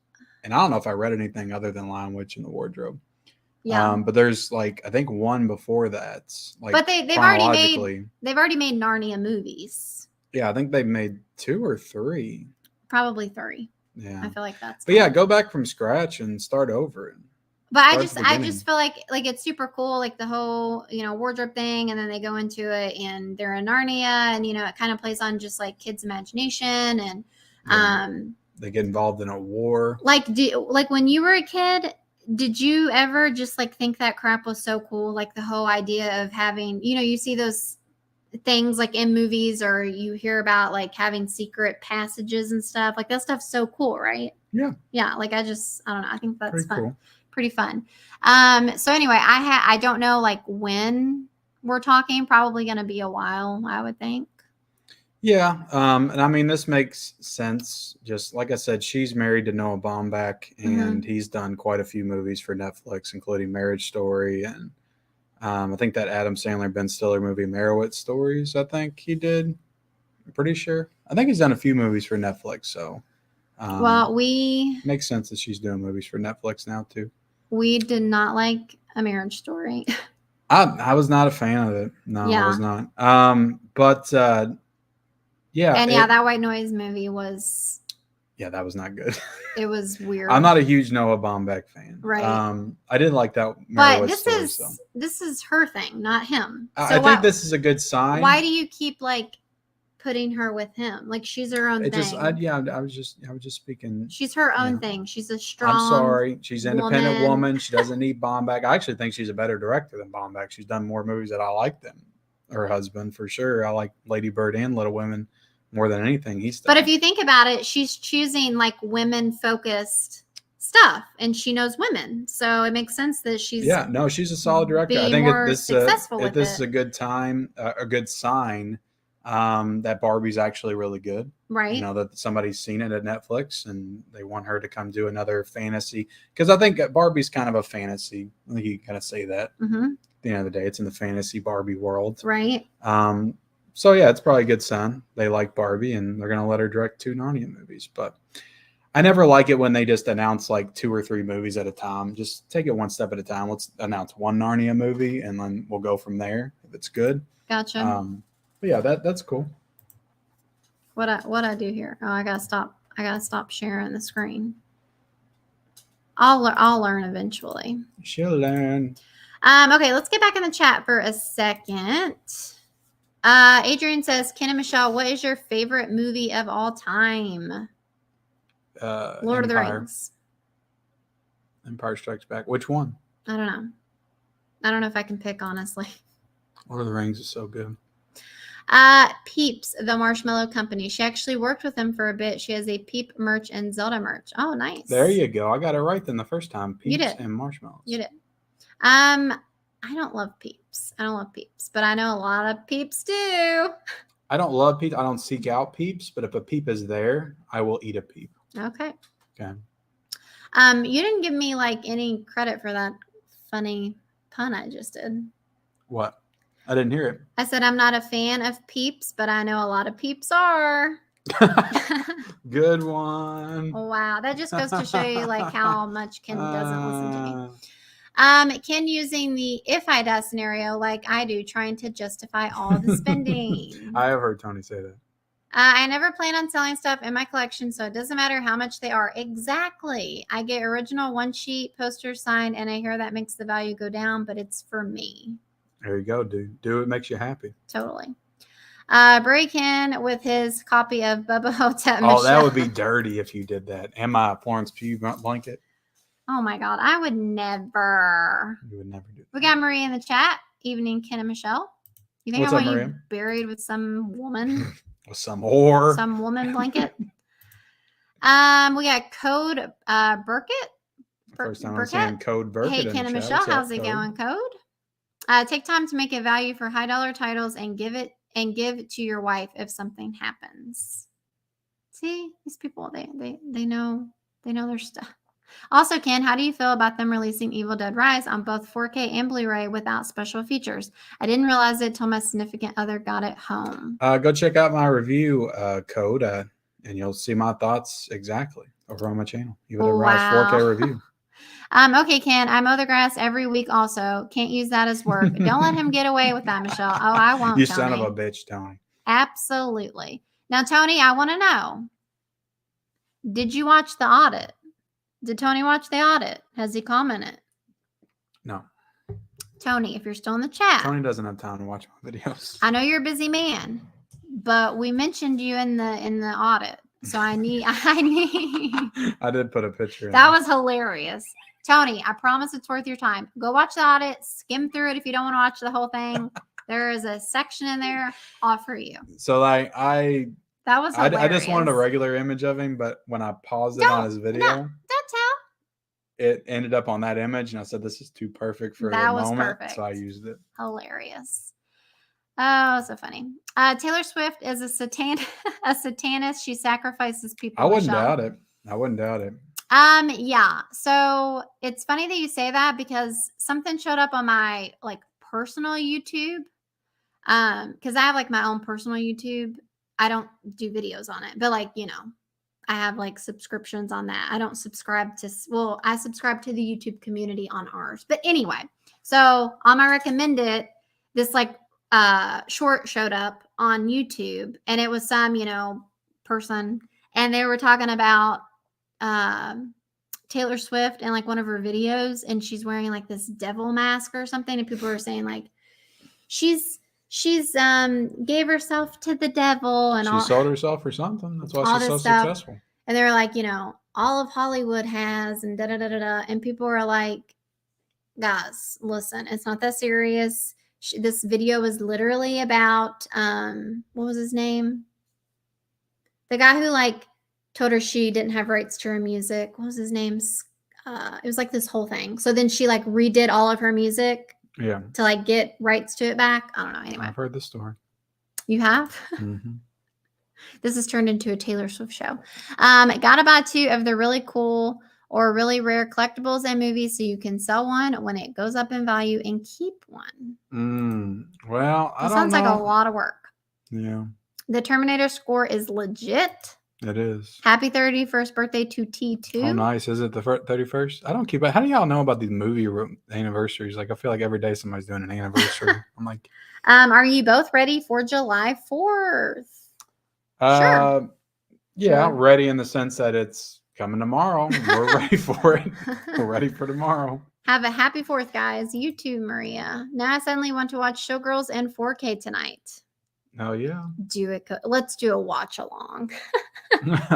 And I don't know if I read anything other than Lion, Witch, and the Wardrobe. Yeah. But there's I think one before that. But they've already made Narnia movies. Yeah, I think they made 2 or 3. Probably 3. Yeah. I feel like that's. But yeah, go back from scratch and start over. But I just feel like it's super cool, like the whole, wardrobe thing. And then they go into it and they're in Narnia, and, it kind of plays on just like kids' imagination. And they get involved in a war. Like when you were a kid, did you ever just like think that crap was so cool? Like the whole idea of having, you see those things like in movies, or you hear about like having secret passages and stuff. Like that stuff's so cool, right? Yeah. Yeah. Like I don't know. I think that's pretty fun. Cool. Pretty fun. So anyway, I don't know like when we're talking. Probably going to be a while, I would think. Yeah. And I mean, this makes sense. Just like I said, she's married to Noah Baumbach, and he's done quite a few movies for Netflix, including Marriage Story. And I think that Adam Sandler, Ben Stiller movie, Merowitz Stories, I think he did. I'm pretty sure. I think he's done a few movies for Netflix. So makes sense that she's doing movies for Netflix now too. We did not like A Marriage Story. I was not a fan of it. No, I was not. But yeah. And that White Noise movie was. Yeah, that was not good. It was weird. I'm not a huge Noah Baumbach fan. Right. I did like that. But this is her thing, not him. I think this is a good sign. Why do you keep like putting her with him. Like she's her own thing. I was just speaking. She's her own thing. She's a strong. I'm sorry. She's an independent woman. She doesn't need Baumbach. I actually think she's a better director than Baumbach. She's done more movies that I like than her husband for sure. I like Lady Bird and Little Women more than anything he's done. But if you think about it, she's choosing like women focused stuff, and she knows women, so it makes sense that she's she's a solid director. I think this is a good time, a good sign that Barbie's actually really good, right? You know, that somebody's seen it at Netflix and they want her to come do another fantasy, because I think Barbie's kind of a fantasy. I think you kind of say that. At the end of the day, it's in the fantasy Barbie world, right? So yeah, it's probably a good sign they like Barbie and they're gonna let her direct 2 Narnia movies. But I never like it when they just announce like 2 or 3 movies at a time. Just take it one step at a time. Let's announce 1 Narnia movie and then we'll go from there if it's good. Gotcha. But yeah, that's cool. What I do here? Oh, I gotta stop sharing the screen. I'll learn eventually. She'll learn. Okay, let's get back in the chat for a second. Adrian says, Ken and Michelle, what is your favorite movie of all time? Lord of the Rings. Empire Strikes Back. Which one? I don't know. I don't know if I can pick, honestly. Lord of the Rings is so good. Peeps, the Marshmallow Company. She actually worked with them for a bit. She has a Peep merch and Zelda merch. Oh, nice. There you go. I got it right then the first time. Peeps and marshmallows. You did. I don't love Peeps. But I know a lot of Peeps do. I don't love Peeps. I don't seek out Peeps, but if a Peep is there, I will eat a Peep. Okay. Okay. You didn't give me like any credit for that funny pun I just did. What? I didn't hear it. I said I'm not a fan of Peeps, but I know a lot of Peeps are. Good one. Wow, that just goes to show you like how much Ken doesn't listen to me. Ken using the if I die scenario like I do, trying to justify all the spending. I have heard Tony say that. I never plan on selling stuff in my collection, so it doesn't matter how much they are. Exactly. I get original one-sheet posters signed, and I hear that makes the value go down, but it's for me. There you go, dude. Do what makes you happy. Totally. Break in with his copy of Bubba Hotep. Oh, that would be dirty if you did that. And my Florence Pugh blanket. Oh my God, I would never. You would never do that. We got Marie in the chat. Evening, Ken and Michelle. You think I want you buried with some woman? With some whore. Some woman blanket. We got Code Burkett. First time I'm saying Code Burkett. Hey, Ken and Michelle, how's it going, Code? Take time to make a value for high dollar titles and give it to your wife if something happens. See, these people, they know their stuff. Also, Ken, how do you feel about them releasing Evil Dead Rise on both 4K and Blu-ray without special feetures? I didn't realize it till my significant other got it home. Go check out my review, Code, and you'll see my thoughts exactly over on my channel. Evil Dead Rise 4K review. Okay, Ken, I mow the grass every week also. Can't use that as work. Don't let him get away with that, Michelle. Oh, I won't, You Tony. son of a bitch, Tony. Absolutely. Now, Tony, I want to know, did you watch the audit? Did Tony watch the audit? Has he commented? No. Tony, if you're still in the chat. Tony doesn't have time to watch my videos. I know you're a busy man, but we mentioned you in the audit. So I need I did put a picture in. That was hilarious. Tony, I promise it's worth your time. Go watch the audit, skim through it if you don't want to watch the whole thing. There is a section in there all for you. So like that was hilarious. I just wanted a regular image of him, but when I paused it on his video, don't tell. It ended up on that image, and I said, "This is too perfect for the moment," so I used it. Hilarious. Oh, so funny. Taylor Swift is a satanist. She sacrifices people. I wouldn't doubt it. Yeah. So it's funny that you say that because something showed up on my like personal YouTube. Because I have like my own personal YouTube. I don't do videos on it, but like, you know, I have like subscriptions on that. I don't subscribe to, well, I subscribe to the YouTube community on ours. But anyway, so on my recommended, this like short showed up on YouTube, and it was some, you know, person, and they were talking about Taylor Swift and like one of her videos, and she's wearing like this devil mask or something, and people were saying like she's she's gave herself to the devil and she sold herself or something. That's why all she's so this stuff. successful. And they were like, all of Hollywood has, and da da da da da. And people were like, guys, listen, it's not that serious. This video was literally about what was his name? The guy who like told her she didn't have rights to her music. What was his name? It was like this whole thing. So then she like redid all of her music. Yeah. To like get rights to it back. I don't know. Anyway, I've heard this story. You have? Mm-hmm. This has turned into a Taylor Swift show. Gotta buy 2 of the really cool or really rare collectibles and movies so you can sell one when it goes up in value and keep one. Well, I don't know. Sounds like a lot of work. Yeah. The Terminator score is legit. It is. Happy 31st birthday to T2. Oh, nice. Is it the 31st? I don't keep it. How do y'all know about these movie anniversaries? Like, I feel like every day somebody's doing an anniversary. I'm like, are you both ready for July 4th? Sure. Yeah, ready in the sense that it's coming tomorrow. We're ready for it. We're ready for tomorrow. Have a happy 4th, guys. You too, Maria. Now I suddenly want to watch Showgirls in 4K tonight. Oh, yeah. Do it. Let's do a watch along.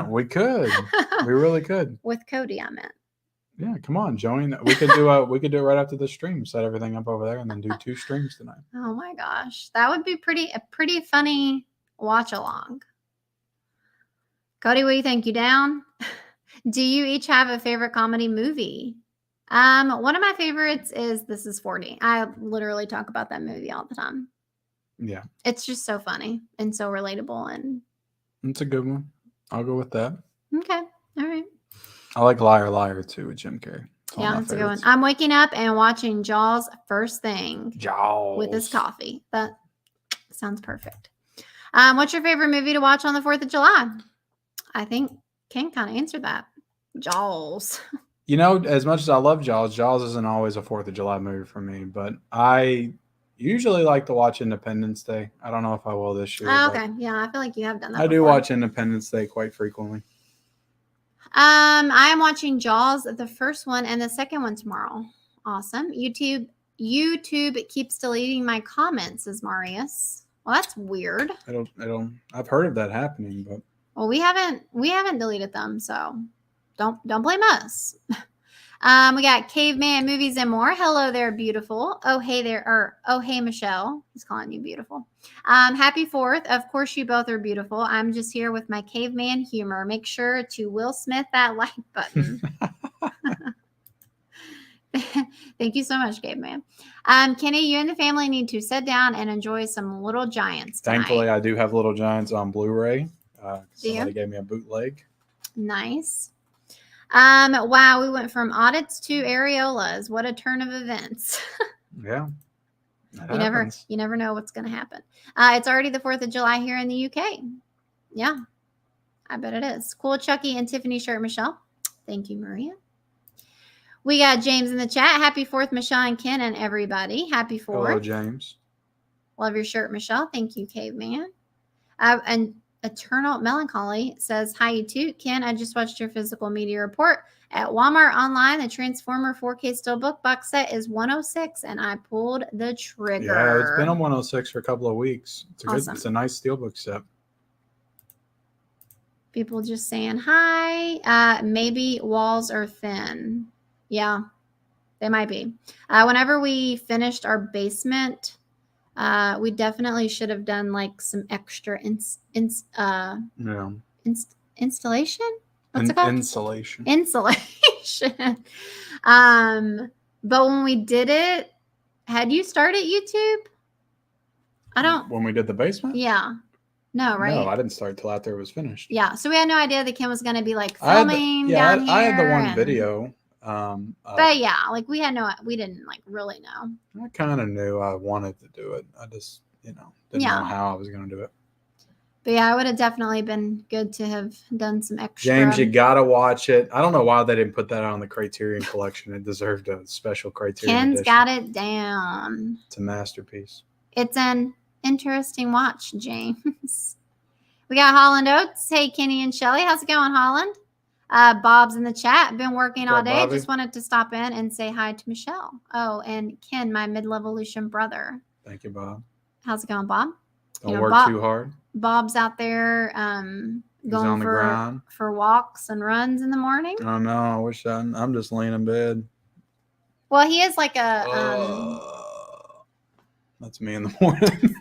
We could. We really could. With Cody, I meant. Yeah, come on, join. We could do it right after the stream. Set everything up over there, and then do 2 streams tonight. Oh my gosh, that would be a pretty funny watch along. Cody, what do you think? You down? Do you each have a favorite comedy movie? One of my favorites is This Is 40. I literally talk about that movie all the time. Yeah. It's just so funny and so relatable, and it's a good one. I'll go with that. Okay. All right. I like Liar Liar too with Jim Carrey. Yeah, that's a good one. I'm waking up and watching Jaws first thing. Jaws. With his coffee. That sounds perfect. What's your favorite movie to watch on the 4th of July? I think Ken kind of answered that. Jaws. As much as I love Jaws, Jaws isn't always a 4th of July movie for me, but I usually like to watch Independence Day. I don't know if I will this year. Oh, okay. Yeah, I feel like you have done that. I do watch Independence Day quite frequently. I am watching Jaws, the first one, and the second one tomorrow. Awesome. YouTube keeps deleting my comments, says Marius. Well, that's weird. I don't. I've heard of that happening, but we haven't deleted them, so don't blame us. We got Caveman Movies and More. Hello there, beautiful. Oh, hey there. Or, oh, hey, Michelle. He's calling you beautiful. Happy 4th. Of course, you both are beautiful. I'm just here with my caveman humor. Make sure to Will Smith that like button. Thank you so much, Caveman. Kenny, you and the family need to sit down and enjoy some Little Giants tonight. Thankfully, I do have Little Giants on Blu-ray. Somebody gave me a bootleg. Nice. Wow, we went from audits to areolas. What a turn of events. Yeah. You never know what's going to happen. It's already the 4th of July here in the UK. Yeah, I bet it is. Cool Chucky and Tiffany shirt, Michelle. Thank you, Maria. We got James in the chat. Happy 4th, Michelle and Ken and everybody. Happy 4th. Hello, James. Love your shirt, Michelle. Thank you, Caveman. And Eternal Melancholy says, hi, you too. Ken, I just watched your physical media report at Walmart online. The Transformer 4K Steelbook box set is $106, and I pulled the trigger. Yeah, it's been on $106 for a couple of weeks. It's awesome. It's a nice Steelbook set. People just saying hi. Maybe walls are thin. Yeah, they might be. Whenever we finished our basement, we definitely should have done like some extra installation. What's it called? Insulation. Insulation. But when we did it, had you started YouTube? I don't. When we did the basement? Yeah. No, right? No, I didn't start till after it was finished. Yeah. So we had no idea that Kim was going to be like filming down here. I had the one video. But yeah, like we didn't like really know. I kind of knew I wanted to do it. I just, didn't know how I was going to do it. But yeah, it would have definitely been good to have done some extra. James, you got to watch it. I don't know why they didn't put that on the Criterion collection. It deserved a special Criterion Ken's edition. got it down. It's a masterpiece. It's an interesting watch, James. We got Holland Oates. Hey, Kenny and Shelly. How's it going, Holland? Bob's in the chat. Been working all day. Bobby? Just wanted to stop in and say hi to Michelle. Oh, and Ken, my mid-levolution brother. Thank you, Bob. How's it going, Bob? Don't work too hard. Bob's out there going for walks and runs in the morning. Oh no, I wish I'm just laying in bed. Well, he is like a that's me in the morning.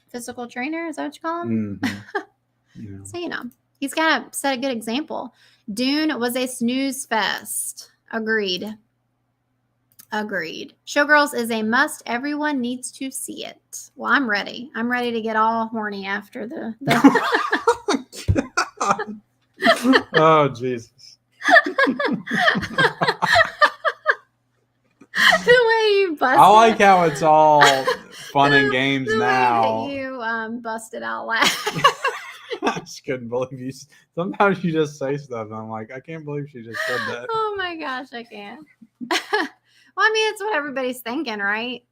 Physical trainer, is that what you call him? Mm-hmm. So he's got to set a good example. Dune was a snooze fest. Agreed. Showgirls is a must. Everyone needs to see it. Well, I'm ready. I'm ready to get all horny after the Oh, Jesus. The way you busted. I like how it's all fun and games now. Way that you busted out loud. I just couldn't believe you. Sometimes you just say stuff and I'm like, I can't believe she just said that. Oh my gosh, I can't. Well, I mean, it's what everybody's thinking, right?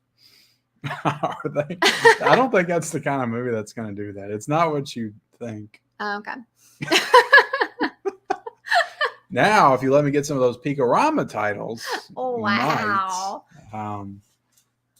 Are they? I don't think that's the kind of movie that's going to do that. It's not what you think. Oh, okay. Now, if you let me get some of those Picorama titles. Oh, wow.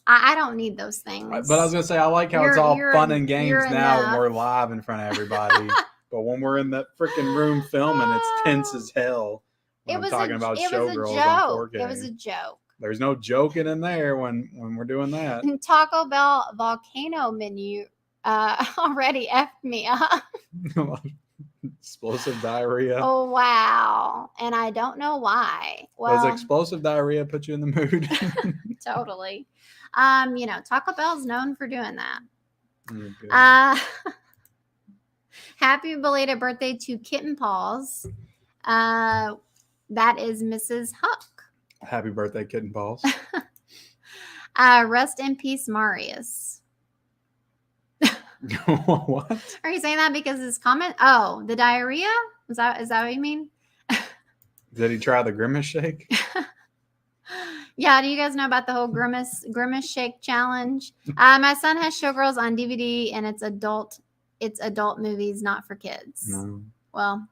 I don't need those things. But I was going to say, I like how it's all fun and games now when we're live in front of everybody. But when we're in that freaking room filming, it's tense as hell. When I'm talking about Showgirls on 4K. It was a joke. There's no joking in there when we're doing that. Taco Bell volcano menu already effed me up. Explosive diarrhea. Oh, wow. And I don't know why. Well, does explosive diarrhea put you in the mood? Totally. Taco Bell's known for doing that. Happy belated birthday to Kitten Paws. That is Mrs. Huck. Happy birthday, Kitten Paws. Rest in peace, Marius. What? Are you saying that because his comment? Oh, the diarrhea? Is that what you mean? Did he try the grimace shake? Yeah, do you guys know about the whole grimace shake challenge? My son has Showgirls on DVD, and it's adult movies, not for kids. No. Well,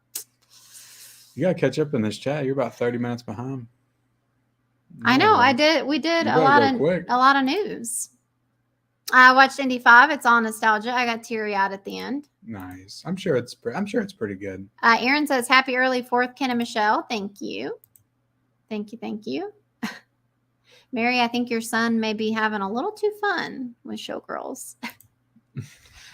you gotta catch up in this chat. You're about 30 minutes behind. I know. We did a lot of news. I watched Indy 5. It's all nostalgia. I got teary-eyed at the end. Nice. I'm sure it's pretty good. Aaron says, "Happy early 4th, Ken and Michelle." Thank you. Thank you. Mary, I think your son may be having a little too fun with Showgirls.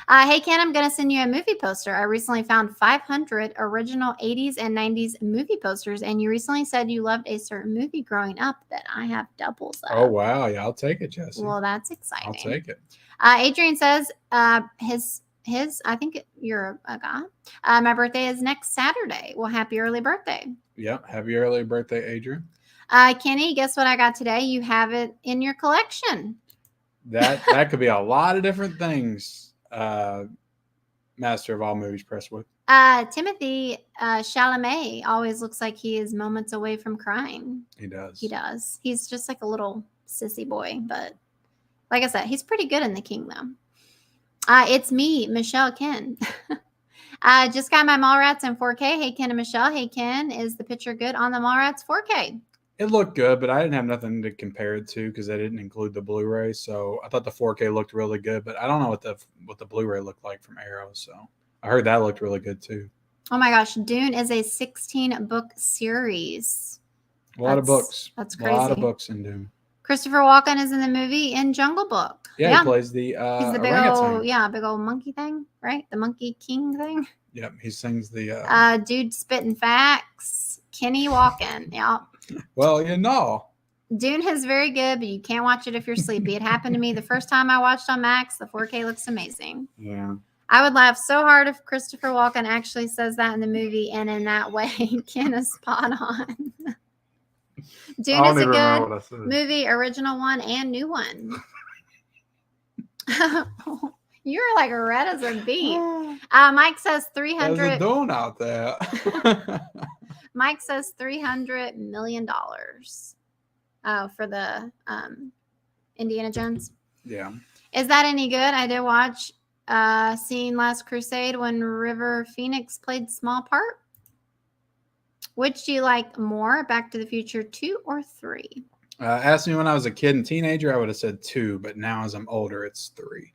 Hey, Ken, I'm going to send you a movie poster. I recently found 500 original 80s and 90s movie posters, and you recently said you loved a certain movie growing up that I have doubles of. Oh, wow. Yeah, I'll take it, Jesse. Well, that's exciting. I'll take it. Adrian says his I think you're a guy. My birthday is next Saturday. Well, happy early birthday. Yep. Happy early birthday, Adrian. Kenny, guess what I got today? You have it in your collection. That could be a lot of different things. Master of all movies, Presswood. Timothy Chalamet always looks like he is moments away from crying. He does. He's just like a little sissy boy, but like I said, he's pretty good in The King, though. It's me, Michelle Ken. Just got my Mallrats in 4K. Hey, Ken and Michelle. Hey, Ken, is the picture good on the Mallrats 4K? It looked good, but I didn't have nothing to compare it to because they didn't include the Blu-ray. So I thought the 4K looked really good, but I don't know what the Blu-ray looked like from Arrow. So I heard that looked really good too. Oh my gosh, Dune is a 16-book series. A lot of books. That's crazy. A lot of books in Dune. Christopher Walken is in the movie in Jungle Book. Yeah, he plays the he's the big old monkey thing, right? The Monkey King thing. Yep, he sings the dude spitting facts. Kenny Walken. Yeah. Well, Dune is very good, but you can't watch it if you're sleepy. It happened to me the first time I watched on Max. The 4K looks amazing. Yeah. I would laugh so hard if Christopher Walken actually says that in the movie, and in that way, Ken is spot on. Dune is a good movie, original one and new one. You're like red as a beet. Mike says 300. There's a Dune out there. Mike says $300 million. Oh, for the Indiana Jones. Yeah. Is that any good? I did watch Scene Last Crusade when River Phoenix played small part. Which do you like more, Back to the Future 2 or 3? Asked me when I was a kid and teenager, I would have said 2, but now as I'm older, it's 3.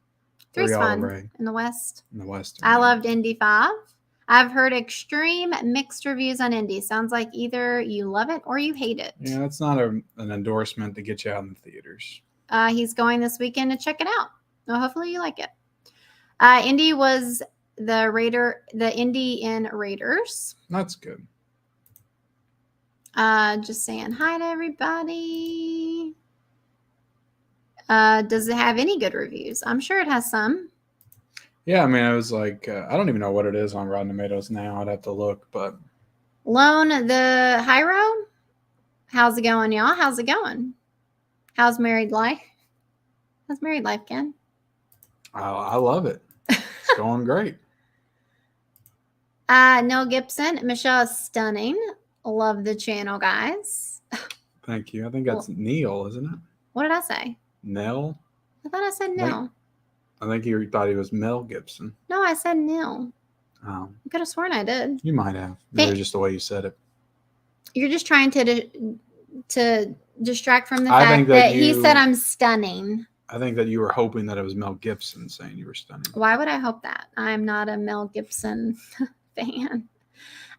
Three's all the fun way in the West. in the Western. I loved Indy 5. I've heard extreme mixed reviews on Indy. Sounds like either you love it or you hate it. Yeah, that's not an endorsement to get you out in the theaters. He's going this weekend to check it out. Well, hopefully you like it. Indy was the Indy in Raiders. That's good. Just saying hi to everybody. Does it have any good reviews? I'm sure it has some. Yeah, I mean, it was like, I don't even know what it is on Rotten Tomatoes now. I'd have to look, but. Lone the Hyro. How's it going, y'all? How's it going? How's married life? How's married life, Ken? I love it. It's going great. Neil Gibson. Michelle is stunning. Love the channel, guys. Thank you. I think that's Neil, isn't it? What did I say? Nell? I thought I said Neil. I think you thought he was Mel Gibson. No, I said Neil. Oh. I could have sworn I did. You might have. Maybe just the way you said it. You're just trying to distract from the fact that he said I'm stunning. I think that you were hoping that it was Mel Gibson saying you were stunning. Why would I hope that? I'm not a Mel Gibson fan.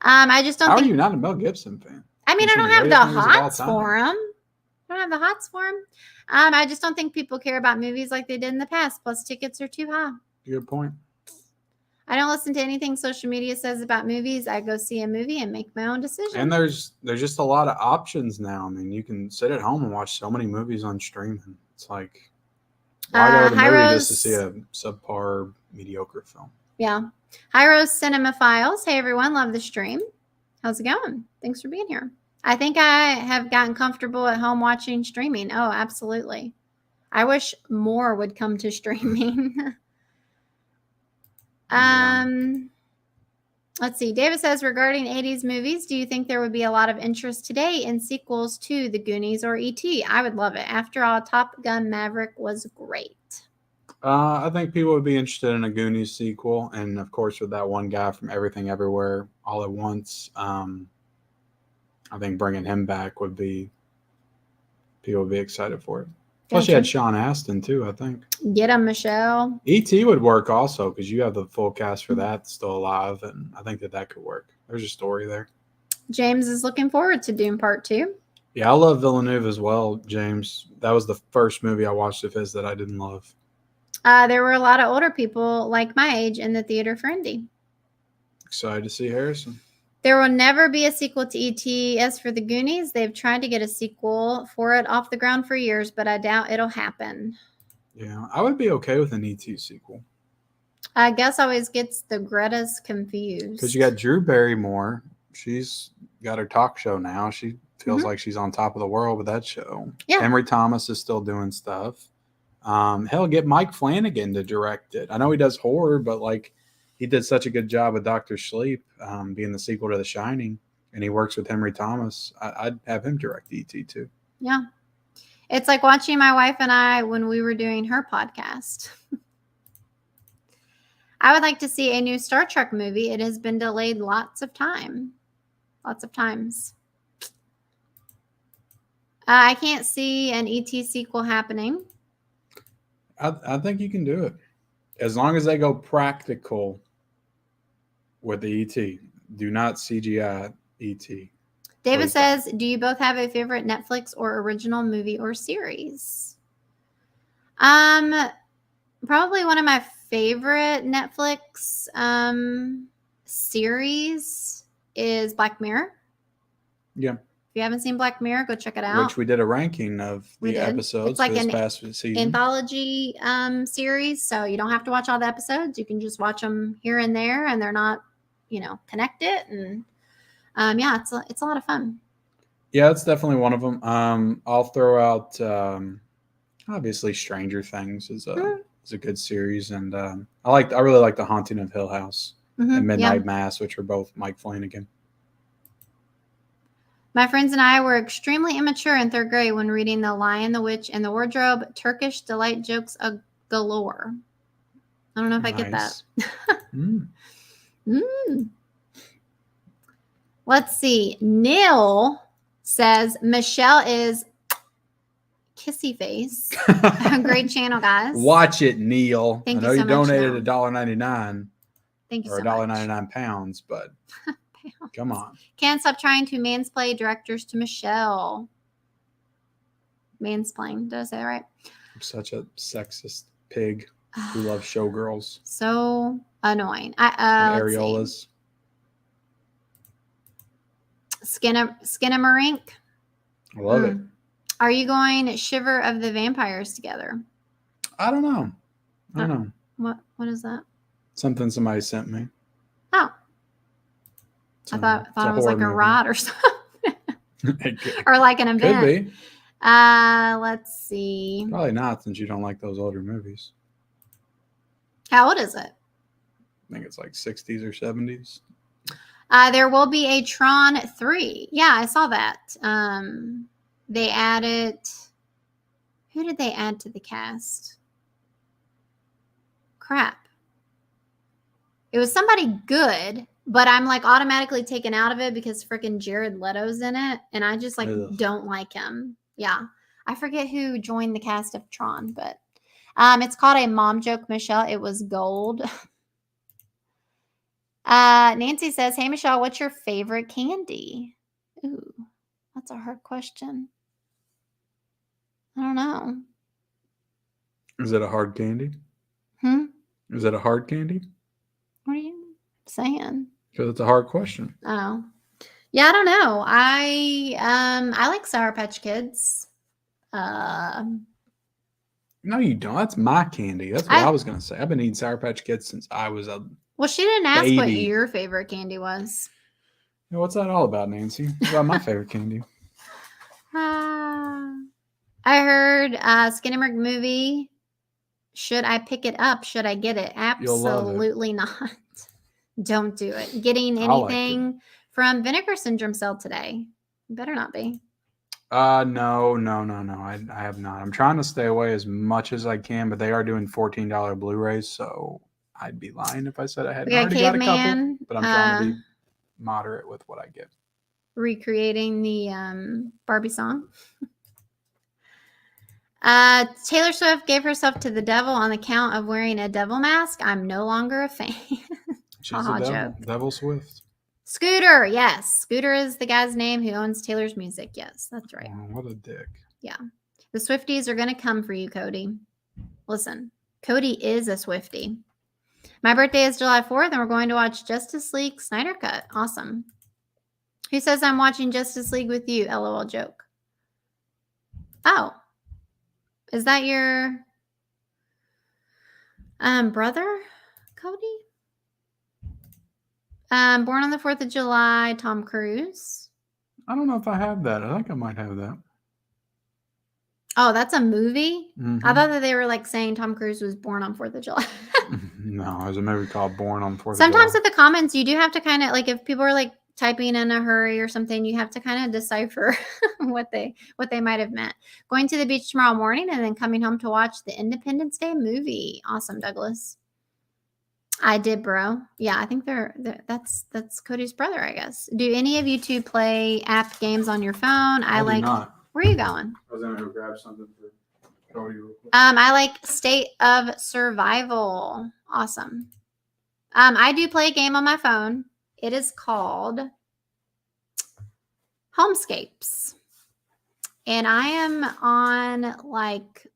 I just don't. How are you not a Mel Gibson fan? I mean, I don't have the hots for him. I don't have the hots for him. I just don't think people care about movies like they did in the past. Plus, tickets are too high. Good point. I don't listen to anything social media says about movies. I go see a movie and make my own decision. And there's just a lot of options now. I mean, you can sit at home and watch so many movies on streaming. It's like, why go to the movie just to see a subpar, mediocre film? Yeah. Hi, Rose Cinema Files. Hey, everyone. Love the stream. How's it going? Thanks for being here. I think I have gotten comfortable at home watching streaming. Oh, absolutely. I wish more would come to streaming. Let's see. David says, regarding 80s movies, do you think there would be a lot of interest today in sequels to The Goonies or E.T.? I would love it. After all, Top Gun Maverick was great. I think people would be interested in a Goonies sequel. And, of course, with that one guy from Everything Everywhere All at Once, I think bringing him back would be, people would be excited for it. Plus, you had Sean Astin, too, I think. Get him, Michelle. E.T. would work also because you have the full cast for that still alive, and I think that could work. There's a story there. James is looking forward to Dune Part 2. Yeah, I love Villeneuve as well, James. That was the first movie I watched of his that I didn't love. There were a lot of older people like my age in the theater for Indy. Excited to see Harrison. There will never be a sequel to E.T. As for the Goonies, they've tried to get a sequel for it off the ground for years, but I doubt it'll happen. Yeah, I would be okay with an E.T. sequel. I guess always gets the Greta's confused. Because you got Drew Barrymore. She's got her talk show now. She feels like she's on top of the world with that show. Yeah. Henry Thomas is still doing stuff. Hell, get Mike Flanagan to direct it. I know he does horror, but like, he did such a good job with Dr. Sleep, being the sequel to The Shining, and he works with Henry Thomas. I'd have him direct E.T. too. Yeah. It's like watching my wife and I when we were doing her podcast. I would like to see a new Star Trek movie. It has been delayed lots of times. I can't see an E.T. sequel happening. I think you can do it. As long as they go practical with the ET. Do not CGI ET. David says, do you both have a favorite Netflix or original movie or series? Probably one of my favorite Netflix series is Black Mirror. Yeah. If you haven't seen Black Mirror, go check it out. Which we did a ranking of the episodes. It's like for this an past season. Anthology series, so you don't have to watch all the episodes. You can just watch them here and there, and they're not, connected. And yeah, it's a lot of fun. Yeah, it's definitely one of them. I'll throw out obviously Stranger Things is a good series, and I really like The Haunting of Hill House and Midnight Mass, which are both Mike Flanagan. My friends and I were extremely immature in third grade when reading The Lion, the Witch, and the Wardrobe. Turkish delight jokes galore. I don't know if I get that. Let's see. Neil says Michelle is Kissy Face. Great channel, guys. Watch it, Neil. Thank I know you so you donated much, $1.99 Thank you or so much. $1.99, but come on. Can't stop trying to mansplain directors to Michelle. Mansplain. Did I say that right? I'm such a sexist pig who loves showgirls. So annoying. Areolas. Skinamarink. I love it. Are you going Shiver of the Vampires together? I don't know. What is that? Something somebody sent me. Oh. I thought it was like a ride or something. Or like an event. Could be. Let's see. Probably not, since you don't like those older movies. How old is it? I think it's like 60s or 70s. There will be a Tron 3. Yeah, I saw that. They added... Who did they add to the cast? Crap. It was somebody good, but I'm like automatically taken out of it because freaking Jared Leto's in it, and I just like don't like him. Yeah. I forget who joined the cast of Tron, but it's called A Mom Joke, Michelle. It was gold. Nancy says, hey, Michelle, what's your favorite candy? Ooh, that's a hard question. I don't know. Is it a hard candy? Is it a hard candy? What are you saying? Because it's a hard question. Oh. Yeah, I don't know. I like Sour Patch Kids. No, you don't. That's my candy. That's what I was going to say. I've been eating Sour Patch Kids since I was a Well, she didn't ask baby. What your favorite candy was. Yeah, what's that all about, Nancy? What about my favorite candy? I heard Skinamarink movie. Should I pick it up? Should I get it? Absolutely not. Don't do it. Getting anything from Vinegar Syndrome sale today? Better not be. No. I have not. I'm trying to stay away as much as I can, but they are doing $14 Blu-rays, so I'd be lying if I said I hadn't already got a couple. But I'm trying to be moderate with what I get. Recreating the Barbie song. Taylor Swift gave herself to the devil on account of wearing a devil mask. I'm no longer a fan. She's a devil. Devil Swift. Scooter, yes. Scooter is the guy's name who owns Taylor's music. Yes, that's right. Oh, what a dick. Yeah. The Swifties are going to come for you, Cody. Listen, Cody is a Swiftie. My birthday is July 4th, and we're going to watch Justice League Snyder Cut. Awesome. Who says I'm watching Justice League with you? LOL joke. Oh. Is that your brother, Cody? Born on the 4th of July, Tom Cruise. I don't know if I have that. I think I might have that. Oh, that's a movie? Mm-hmm. I thought that they were like saying Tom Cruise was born on 4th of July. No, there's a movie called Born on 4th of July. Sometimes at the comments, you do have to kind of like, if people are like typing in a hurry or something, you have to kind of decipher what they might have meant. Going to the beach tomorrow morning and then coming home to watch the Independence Day movie. Awesome, Douglas. I did, bro. Yeah, I think that's Cody's brother, I guess. Do any of you two play app games on your phone? I like. Not. Where are you going? I was gonna go grab something for Cody real quick. I like State of Survival. Awesome. I do play a game on my phone. It is called Homescapes. And I am on like,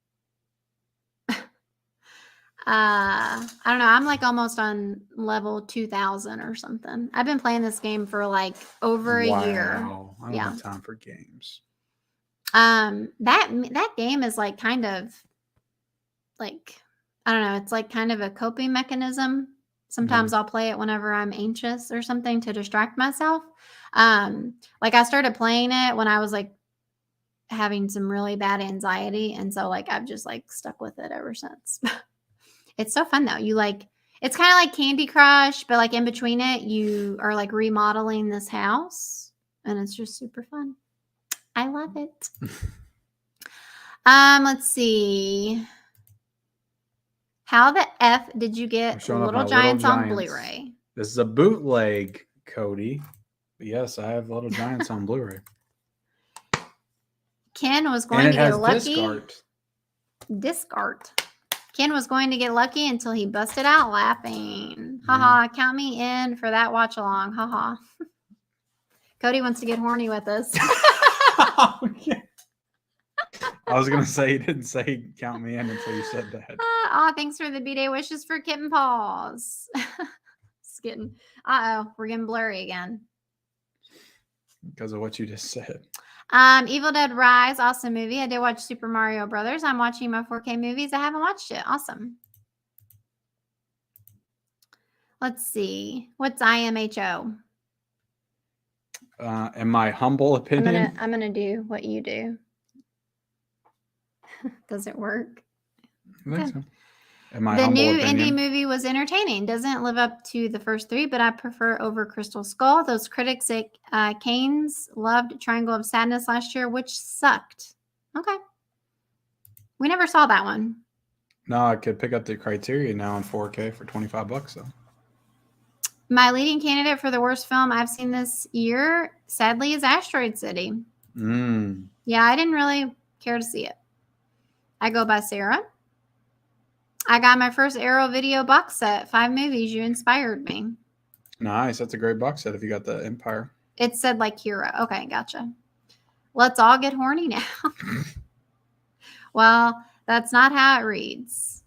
I don't know. I'm like almost on level 2000 or something. I've been playing this game for like over a year. I don't have time for games. That game is like kind of like, I don't know. It's like kind of a coping mechanism. Sometimes I'll play it whenever I'm anxious or something to distract myself. Like I started playing it when I was like having some really bad anxiety. And so like, I've just like stuck with it ever since. It's so fun though. You like, it's kind of like Candy Crush, but like in between it, you are like remodeling this house and it's just super fun. I love it. Let's see. How the F did you get Little Giants on Blu-ray? This is a bootleg, Cody. Yes, I have Little Giants on Blu-ray. Ken was going to get lucky. Disc art. Ken was going to get lucky until he busted out laughing. Haha, count me in for that watch along. Haha. Cody wants to get horny with us. Okay. I was going to say, he didn't say count me in until you said that. Thanks for the B-Day wishes for Kitten Paws. Just kidding. We're getting blurry again. Because of what you just said. Evil Dead Rise, awesome movie. I did watch Super Mario Brothers. I'm watching my 4K movies. I haven't watched it. Awesome. Let's see. What's IMHO? In my humble opinion, I'm gonna do what you do. Does it work? I think so. In my the humble new opinion. indie movie was entertaining. Doesn't live up to the first three, but I prefer over Crystal Skull. Those critics at Cannes loved Triangle of Sadness last year, which sucked. Okay. We never saw that one. No, I could pick up the Criterion now in 4K for $25 though. My leading candidate for the worst film I've seen this year, sadly, is Asteroid City. Yeah, I didn't really care to see it. I go by Sarah. I got my first Arrow video box set. 5 movies. You inspired me. Nice. That's a great box set if you got the Empire. It said like hero. Okay, gotcha. Let's all get horny now. Well, that's not how it reads.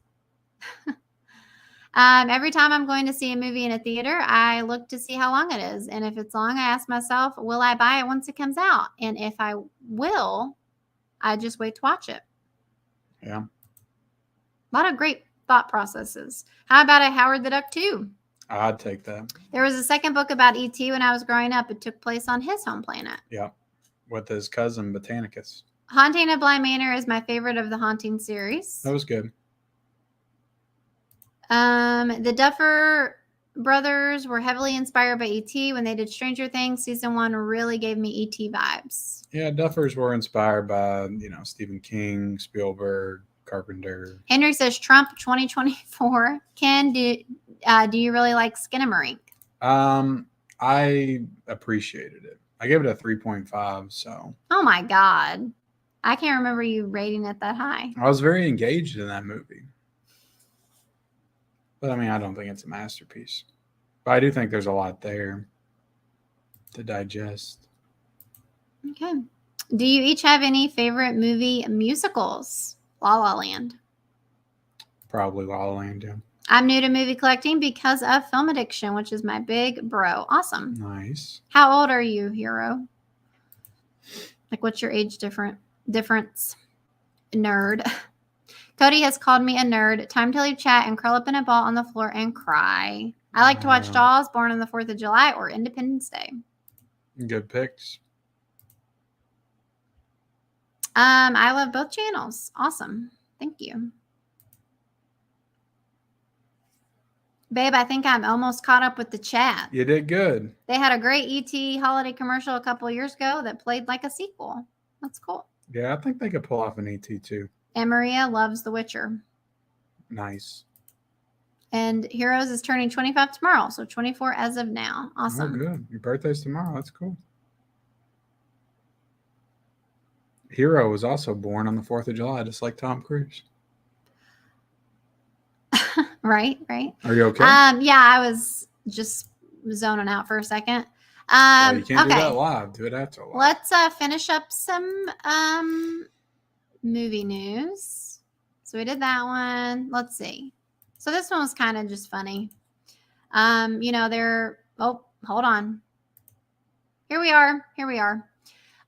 Every time I'm going to see a movie in a theater, I look to see how long it is. And if it's long, I ask myself, will I buy it once it comes out? And if I will, I just wait to watch it. Yeah. A lot of great thought processes. How about a Howard the Duck 2? I'd take that. There was a second book about E.T. when I was growing up. It took place on his home planet. Yeah. With his cousin, Botanicus. Haunting of Bly Manor is my favorite of the Haunting series. That was good. The Duffer Brothers were heavily inspired by E.T. when they did Stranger Things. Season 1 really gave me E.T. vibes. Yeah, Duffers were inspired by, Stephen King, Spielberg, Carpenter. Henry says Trump 2024. Ken, do you really like Skinamarink? I appreciated it. I gave it a 3.5, so. Oh my God. I can't remember you rating it that high. I was very engaged in that movie. But I don't think it's a masterpiece. But I do think there's a lot there to digest. Okay. Do you each have any favorite movie musicals? La La Land. Probably La La Land, yeah. I'm new to movie collecting because of film addiction, which is my big bro. Awesome. Nice. How old are you, Hero? Like, what's your age difference? Nerd. Cody has called me a nerd. Time to leave chat and curl up in a ball on the floor and cry. I like to watch Dolls, Born on the 4th of July, or Independence Day. Good picks. I love both channels. Awesome. Thank you. Babe, I think I'm almost caught up with the chat. You did good. They had a great ET holiday commercial a couple of years ago that played like a sequel. That's cool. Yeah, I think they could pull off an ET too. And Maria loves The Witcher. Nice. And Heroes is turning 25 tomorrow, so 24 as of now. Awesome. Oh, good. Your birthday's tomorrow. That's cool. Hero was also born on the 4th of July, just like Tom Cruise. Right. Are you okay? Yeah, I was just zoning out for a second. Well, you can't do that live. Do it after live. Let's finish up some movie news. So we did that one. Let's see. So this one was kind of just funny. Hold on. Here we are.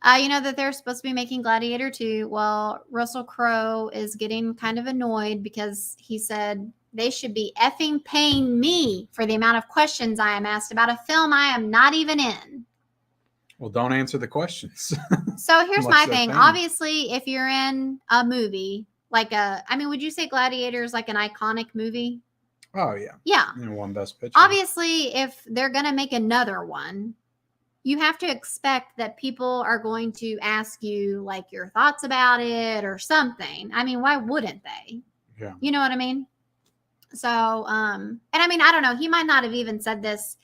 That they're supposed to be making Gladiator 2. Well, Russell Crowe is getting kind of annoyed because he said they should be effing paying me for the amount of questions I am asked about a film I am not even in. Well, don't answer the questions. So here's my thing. Obviously, if you're in a movie, would you say Gladiator is like an iconic movie? Oh, yeah. Yeah. One Best Picture. Obviously, if they're going to make another one, you have to expect that people are going to ask you like your thoughts about it or something. Why wouldn't they? Yeah. You know what I mean? So, I don't know. He might not have even said this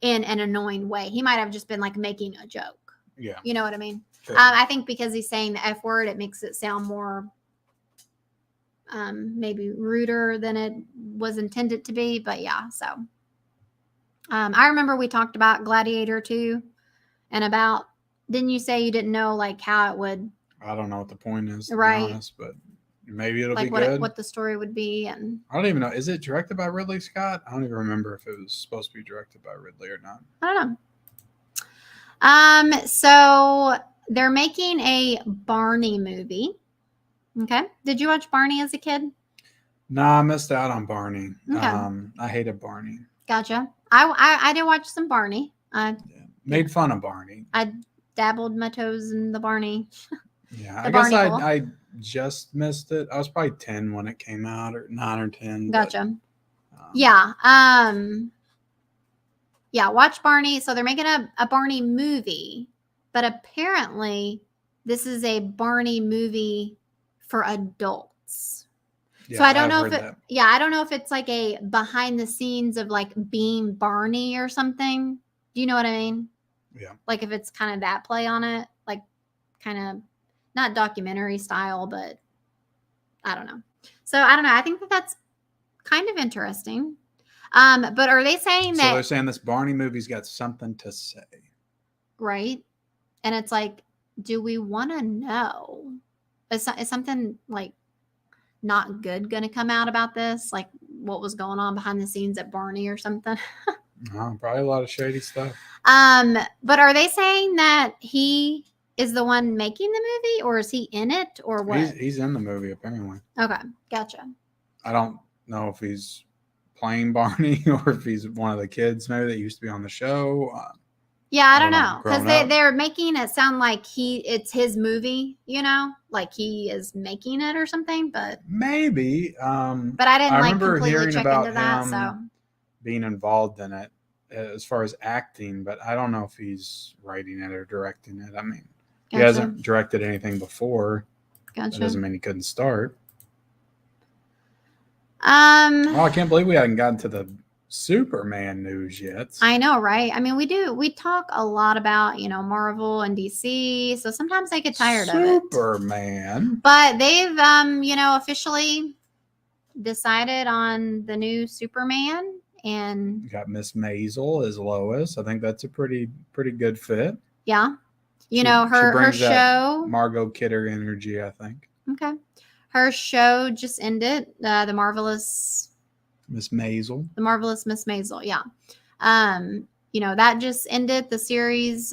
in an annoying way. He might have just been like making a joke. Yeah. You know what I mean? I think because he's saying the F word, it makes it sound more maybe ruder than it was intended to be. But yeah, so I remember we talked about Gladiator 2 and about, didn't you say you didn't know like how it would? I don't know what the point is, to right. be honest, but maybe it'll like be good. What the story would be. And I don't even know. Is it directed by Ridley Scott? I don't even remember if it was supposed to be directed by Ridley or not. I don't know. So they're making a Barney movie. Okay. Did you watch Barney as a kid? No, I missed out on Barney. Okay. I hated Barney. Gotcha. I did watch some Barney. Made fun of Barney. I dabbled my toes in the Barney. Yeah, I guess I just missed it. I was probably 10 when it came out, or 9 or 10. Gotcha. Yeah. Yeah, watch Barney. So they're making a Barney movie, but apparently this is a Barney movie for adults. Yeah, so I don't know if I don't know if it's like a behind the scenes of like being Barney or something. Do you know what I mean? Yeah. Like if it's kind of that play on it, like kind of not documentary style, but I don't know. So I don't know. I think that's kind of interesting. But are they saying that? So they're saying this Barney movie's got something to say, right? And it's like, do we want to know? Is something like not good going to come out about this? Like what was going on behind the scenes at Barney or something? Probably a lot of shady stuff. But are they saying that he is the one making the movie, or is he in it, or what? He's in the movie apparently. Okay, gotcha. I don't know if he's playing Barney or if he's one of the kids maybe that used to be on the show. Yeah, I don't know, because they're making it sound like it's his movie, like he is making it or something. But maybe. But I didn't completely check into that. So being involved in it as far as acting, but I don't know if he's writing it or directing it. I mean, he hasn't directed anything before. That doesn't mean he couldn't start. Well, I can't believe we haven't gotten to the Superman news yet. I know, right? I mean, we talk a lot about, Marvel and DC, so sometimes I get tired of it. Superman. But they've, officially decided on the new Superman, and you got Miss Maisel as Lois. I think that's a pretty good fit. Yeah. Her show. Margot Kidder energy, I think. Okay. Her show just ended, The Marvelous Miss Maisel. The Marvelous Miss Maisel, yeah. That just ended the series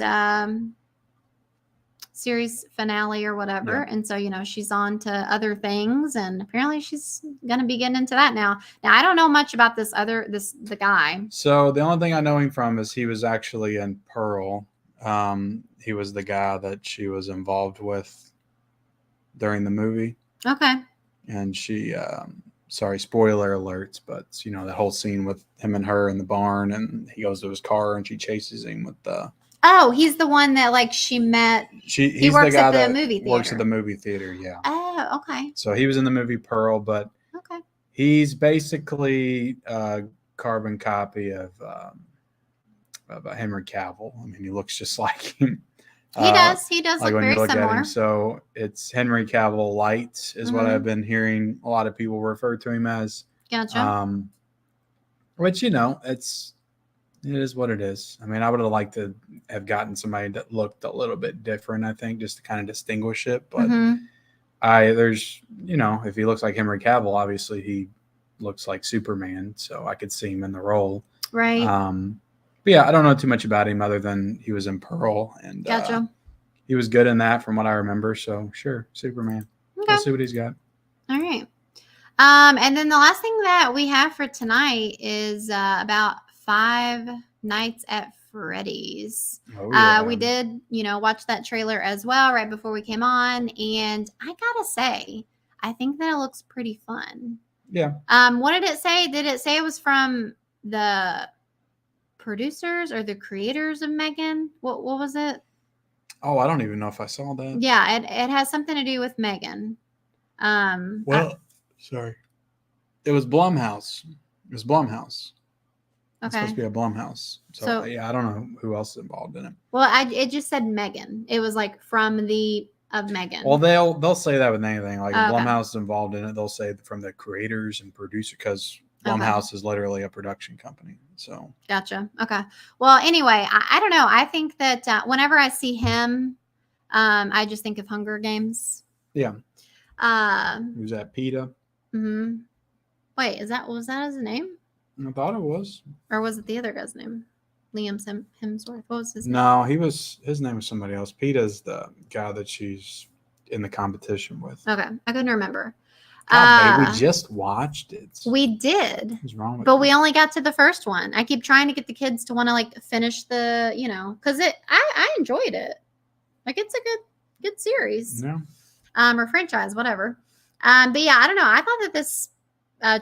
finale or whatever. Yeah. And so, she's on to other things, and apparently she's going to be getting into that now. Now, I don't know much about the guy. So the only thing I know him from is he was actually in Pearl. He was the guy that she was involved with during the movie. Okay. And she, sorry, spoiler alerts, but that whole scene with him and her in the barn, and he goes to his car and she chases him with the. Oh, he's the one that she met. He works at the movie theater. Works at the movie theater, yeah. Oh, okay. So he was in the movie Pearl, but okay. He's basically a carbon copy of Henry Cavill. I mean, he looks just like him. He does. He does look very similar. So it's Henry Cavill light is what I've been hearing a lot of people refer to him as. Gotcha. Which, it is what it is. I mean, I would have liked to have gotten somebody that looked a little bit different, I think, just to kind of distinguish it. But if he looks like Henry Cavill, obviously he looks like Superman. So I could see him in the role. Right. But yeah, I don't know too much about him other than he was in Pearl, and gotcha. He was good in that from what I remember. So sure, Superman. Okay. Let's see what he's got. All right. And then the last thing that we have for tonight is about Five Nights at Freddy's. Oh, yeah. We did, watch that trailer as well right before we came on, and I gotta say, I think that it looks pretty fun. Yeah. What did it say? Did it say it was from the producers or the creators of Megan? What was it? Oh, I don't even know if I saw that. Yeah, it has something to do with Megan. Sorry. It was Blumhouse. It's supposed to be a Blumhouse. So yeah, I don't know who else is involved in it. Well, it just said Megan. It was like from the of Megan. Well, they'll say that with anything. Like if Blumhouse is involved in it, they'll say from the creators and producer, because Blumhouse is literally a production company. So gotcha. Okay. Well, anyway, I don't know. I think that whenever I see him, I just think of Hunger Games. Yeah. Who's that? PETA. Mm-hmm. Wait, was that his name? I thought it was. Or was it the other guy's name? Liam Hemsworth. What was his name? No, his name was somebody else. PETA's the guy that she's in the competition with. Okay. I couldn't remember. God, babe, we just watched it. We did. What's wrong with But you? we only got to the first one. I keep trying to get the kids to want to like finish the, because I enjoyed it. Like it's a good series. Yeah. Or franchise, whatever. But yeah, I don't know. I thought that this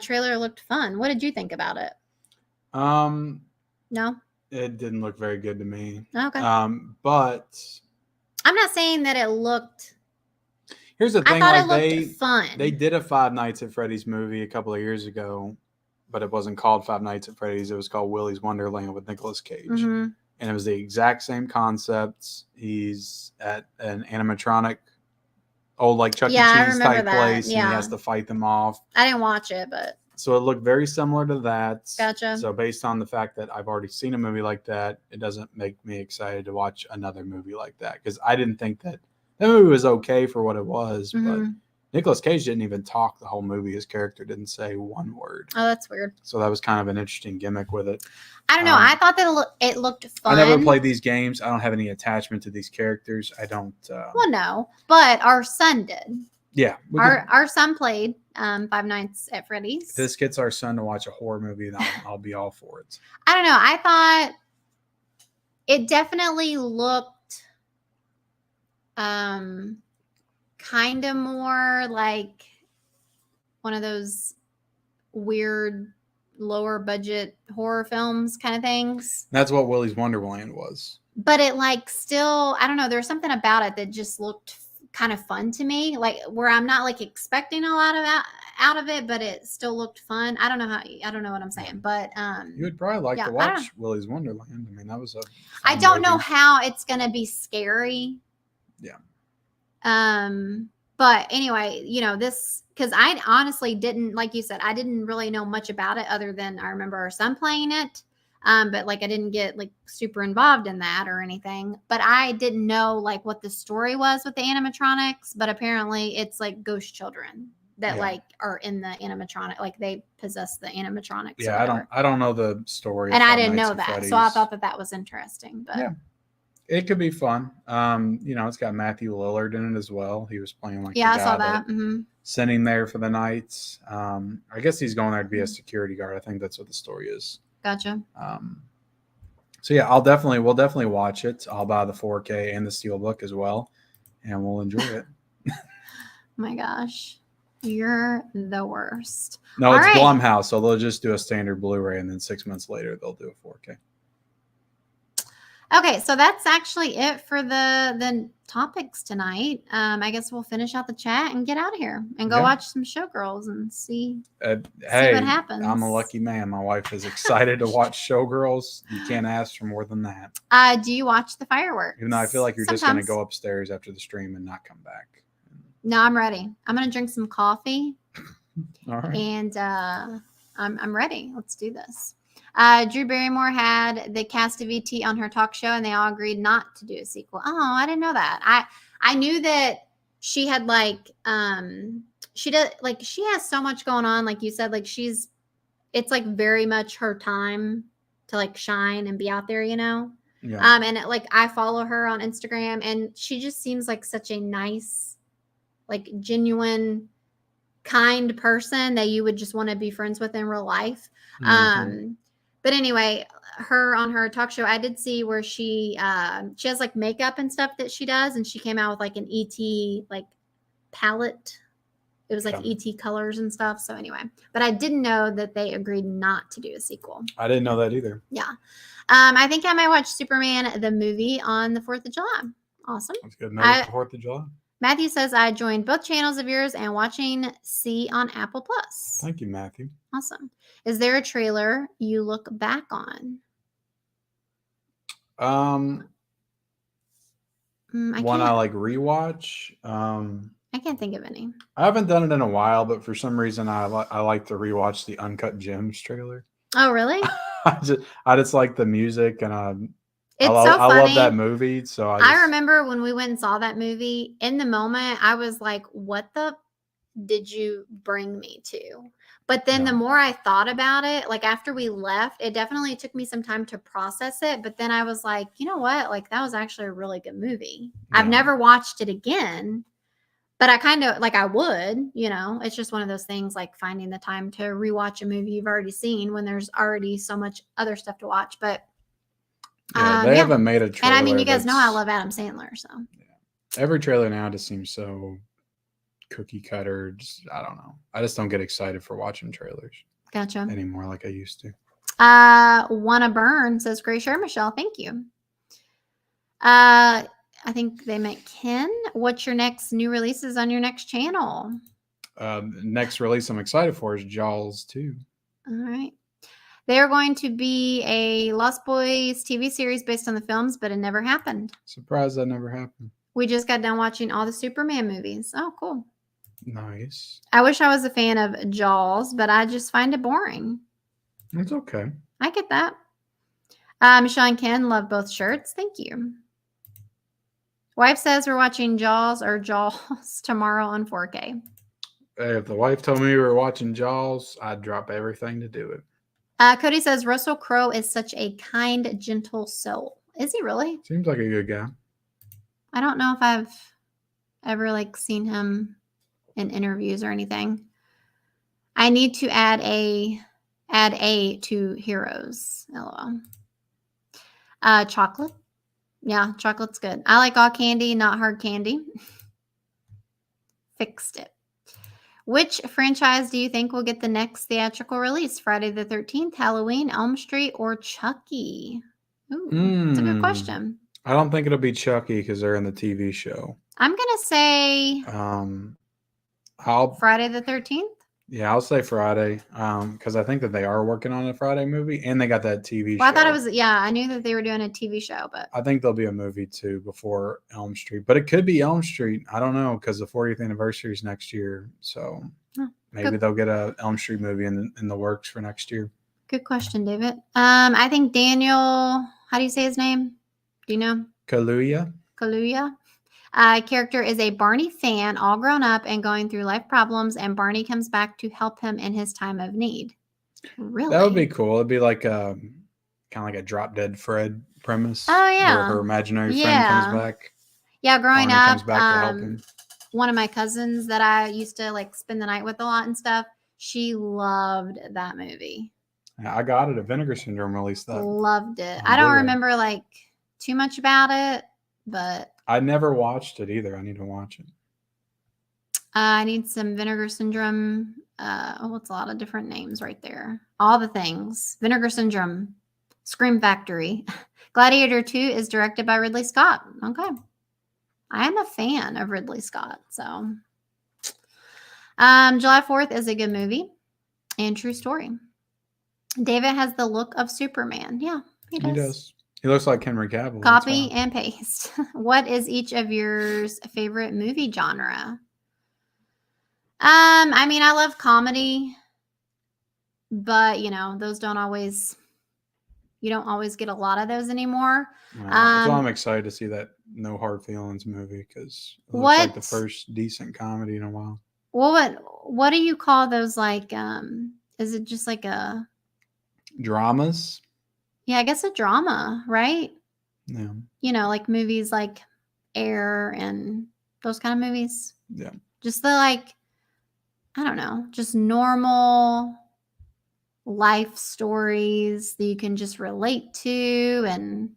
trailer looked fun. What did you think about it? No. It didn't look very good to me. Okay. But I'm not saying that it looked. Here's the thing: I like thought it looked fun. They did a Five Nights at Freddy's movie a couple of years ago, but it wasn't called Five Nights at Freddy's. It was called Willy's Wonderland with Nicolas Cage, and it was the exact same concepts. He's at an animatronic, old like Chuck E. Cheese type place, and he has to fight them off. I didn't watch it, but so it looked very similar to that. Gotcha. So based on the fact that I've already seen a movie like that, it doesn't make me excited to watch another movie like that, because I didn't think that movie was okay for what it was, but Nicolas Cage didn't even talk the whole movie. His character didn't say one word. Oh, that's weird. So that was kind of an interesting gimmick with it. I don't know. I thought that it looked fun. I never played these games. I don't have any attachment to these characters. I don't. Well, no, but our son did. Yeah. Our son played Five Nights at Freddy's. If this gets our son to watch a horror movie, then I'll be all for it. I don't know. I thought it definitely looked kind of more like one of those weird lower budget horror films kind of things. That's what Willy's Wonderland was. But it like still, I don't know, there's something about it that just looked kind of fun to me, like where I'm not like expecting a lot of out of it, but it still looked fun. I don't know what I'm saying, but you would probably like to watch Willy's Wonderland. I mean, that was I don't know how it's gonna be scary. Yeah. But anyway, this, because I honestly didn't, like you said, I didn't really know much about it other than I remember our son playing it. But like I didn't get like super involved in that or anything. But I didn't know like what the story was with the animatronics. But apparently it's like ghost children that like are in the animatronic, like they possess the animatronics. Yeah, I don't know the story. And I didn't know that, so I thought that was interesting. But yeah. It could be fun. It's got Matthew Lillard in it as well. He was playing like the guy I saw that. Sitting there for the nights. I guess he's going there to be a security guard. I think that's what the story is. Gotcha. So yeah, we'll definitely watch it. I'll buy the 4K and the Steelbook as well, and we'll enjoy it. Oh my gosh, you're the worst. No, it's Blumhouse, so they'll just do a standard Blu-ray, and then 6 months later they'll do a 4K. Okay, so that's actually it for the topics tonight. I guess we'll finish out the chat and get out of here and go watch some Showgirls and see what happens. I'm a lucky man. My wife is excited to watch Showgirls. You can't ask for more than that. Do you watch the fireworks? Even though I feel like you're just going to go upstairs after the stream and not come back. No, I'm ready. I'm going to drink some coffee. All right. And I'm ready. Let's do this. Drew Barrymore had the cast of ET on her talk show, and they all agreed not to do a sequel. Oh, I didn't know that. I knew that she had she has so much going on, like you said, like it's like very much her time to like shine and be out there, Yeah. And I follow her on Instagram, and she just seems like such a nice, like genuine, kind person that you would just want to be friends with in real life. But anyway, on her talk show, I did see where she has like makeup and stuff that she does, and she came out with like an ET like palette. It was like ET colors and stuff. So anyway, but I didn't know that they agreed not to do a sequel. I didn't know that either. Yeah. I think I might watch Superman the movie on the 4th of July. Awesome. That's good. Maybe the 4th of July. Matthew says, I joined both channels of yours and watching C on Apple Plus. Thank you, Matthew. Awesome. Is there a trailer you look back on? One I like rewatch. I can't think of any. I haven't done it in a while, but for some reason I like to rewatch the Uncut Gems trailer. Oh, really? I just like the music, and I love that movie. So I remember when we went and saw that movie. In the moment, I was like, "What the did you bring me to?" But then the more I thought about it, like after we left, it definitely took me some time to process it. But then I was like, you know what? Like that was actually a really good movie. Yeah. I've never watched it again, but I kind of like I would, it's just one of those things like finding the time to rewatch a movie you've already seen when there's already so much other stuff to watch. But they haven't made a trailer. And I mean, you guys know I love Adam Sandler, so every trailer now just seems so cookie cutter. I don't know. I just don't get excited for watching trailers. Gotcha. Anymore like I used to. Wanna Burn says, great show, Michelle. Thank you. I think they meant Ken. What's your next new releases on your next channel? Next release I'm excited for is Jaws 2. All right. They're going to be a Lost Boys TV series based on the films, but it never happened. Surprised that never happened. We just got done watching all the Superman movies. Oh, cool. Nice. I wish I was a fan of Jaws, but I just find it boring. It's okay. I get that. Michelle and Ken love both shirts. Thank you. Wife says we're watching Jaws tomorrow on 4K. Hey, if the wife told me we were watching Jaws, I'd drop everything to do it. Cody says Russell Crowe is such a kind, gentle soul. Is he really? Seems like a good guy. I don't know if I've ever seen him in interviews or anything. I need to add a to Heroes. LOL. Chocolate. Yeah, chocolate's good. I like all candy, not hard candy. Fixed it. Which franchise do you think will get the next theatrical release? Friday the 13th, Halloween, Elm Street, or Chucky? Ooh, that's a good question. I don't think it'll be Chucky because they're in the TV show. I'm going to say Friday the 13th. Yeah, I'll say Friday because I think that they are working on a Friday movie and they got that TV show. I thought it was, I knew that they were doing a TV show, but I think there'll be a movie too before Elm Street, but it could be Elm Street. I don't know because the 40th anniversary is next year. So maybe they'll get a Elm Street movie in the works for next year. Good question, David. I think Daniel, how do you say his name? Do you know? Kaluuya. Character is a Barney fan, all grown up and going through life problems, and Barney comes back to help him in his time of need. Really? That would be cool. It'd be like kind of like a Drop Dead Fred premise. Oh, yeah. Where her imaginary friend comes back. Yeah, growing Barney up, comes back to help him. One of my cousins that I used to spend the night with a lot and stuff, she loved that movie. I got it. A Vinegar Syndrome released that. Loved it. I don't remember too much about it, but I never watched it either. I need to watch it. I need some Vinegar Syndrome. It's a lot of different names right there. All the things. Vinegar Syndrome. Scream Factory. Gladiator 2 is directed by Ridley Scott. Okay. I am a fan of Ridley Scott. So, July 4th is a good movie and true story. David has the look of Superman. Yeah, he does. He looks like Henry Cavill. Copy and paste. What is each of yours favorite movie genre? I mean, I love comedy, but those don't always. You don't always get a lot of those anymore. So I'm excited to see that No Hard Feelings movie because it looks like the first decent comedy in a while. Well, what do you call those? Is it just a dramas? Yeah, I guess a drama, right? Yeah. Movies like Air and those kind of movies. Yeah. Just the I don't know, just normal life stories that you can just relate to and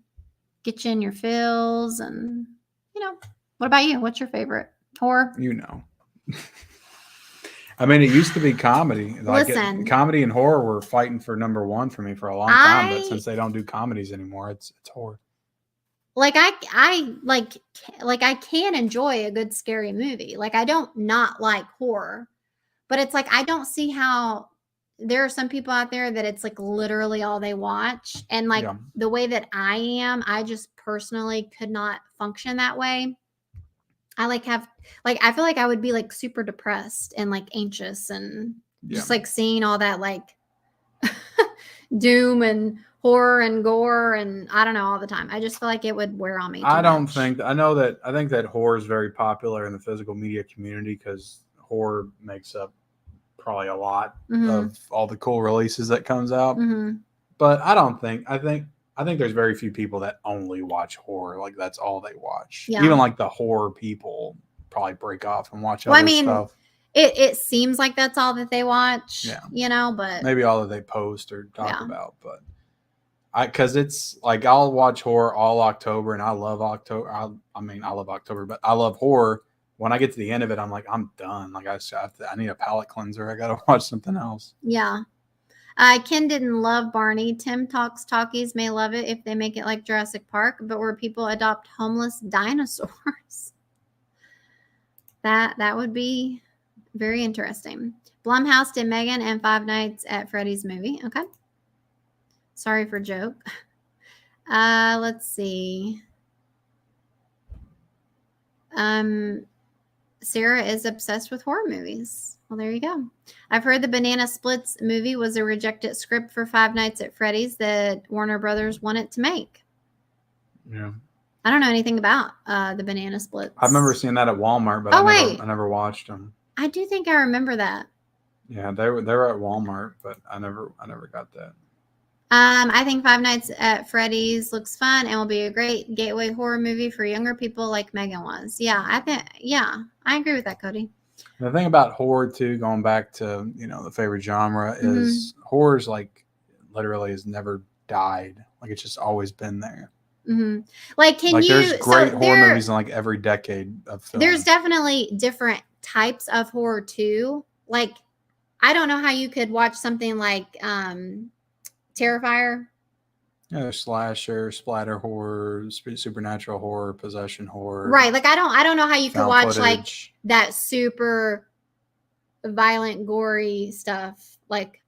get you in your feels. And, what about you? What's your favorite? Horror? I mean, it used to be comedy. Comedy and horror were fighting for number one for me for a long time. But since they don't do comedies anymore, it's horror. like I can enjoy a good scary movie. Like I don't not like horror, but it's like I don't see how there are some people out there that it's like literally all they watch, and like Yeah. the way that I am, I just personally could not function that way. I like have like I feel like I would be like super depressed and like anxious and just like seeing all that like doom and horror and gore and I don't know all the time. I just feel like it would wear on me. I think that horror is very popular in the physical media community because horror makes up probably a lot of all the cool releases that comes out. But I think there's very few people that only watch horror. Like that's all they watch. Yeah. Even like the horror people probably break off and watch other stuff. It seems like that's all that they watch. Yeah. You know, but maybe all that they post or talk about. But because it's like I'll watch horror all October, and I love October. I love October, but I love horror. When I get to the end of it, I'm like, I'm done. Like I need a palate cleanser. I gotta watch something else. Yeah. Ken didn't love Barney. Tim Talks Talkies may love it if they make it like Jurassic Park, but where people adopt homeless dinosaurs. That would be very interesting. Blumhouse did Megan and Five Nights at Freddy's movie. Okay. Sorry for joke. Let's see. Sarah is obsessed with horror movies. Well, there you go. I've heard the Banana Splits movie was a rejected script for Five Nights at Freddy's that Warner Brothers wanted to make. Yeah. I don't know anything about the Banana Splits. I remember seeing that at Walmart, but I never watched them. I do think I remember that. Yeah, they were at Walmart, but I never got that. I think Five Nights at Freddy's looks fun and will be a great gateway horror movie for younger people like Megan was. Yeah, I agree with that, Cody. And the thing about horror too, going back to the favorite genre, is horror's like literally has never died. Like it's just always been there. Like there's great horror movies in like every decade of film. There's definitely different types of horror too. Like I don't know how you could watch something like Terrifier. Yeah, slasher, splatter horror, supernatural horror, possession horror. Right. Like I don't know how you could watch like that super violent, gory stuff like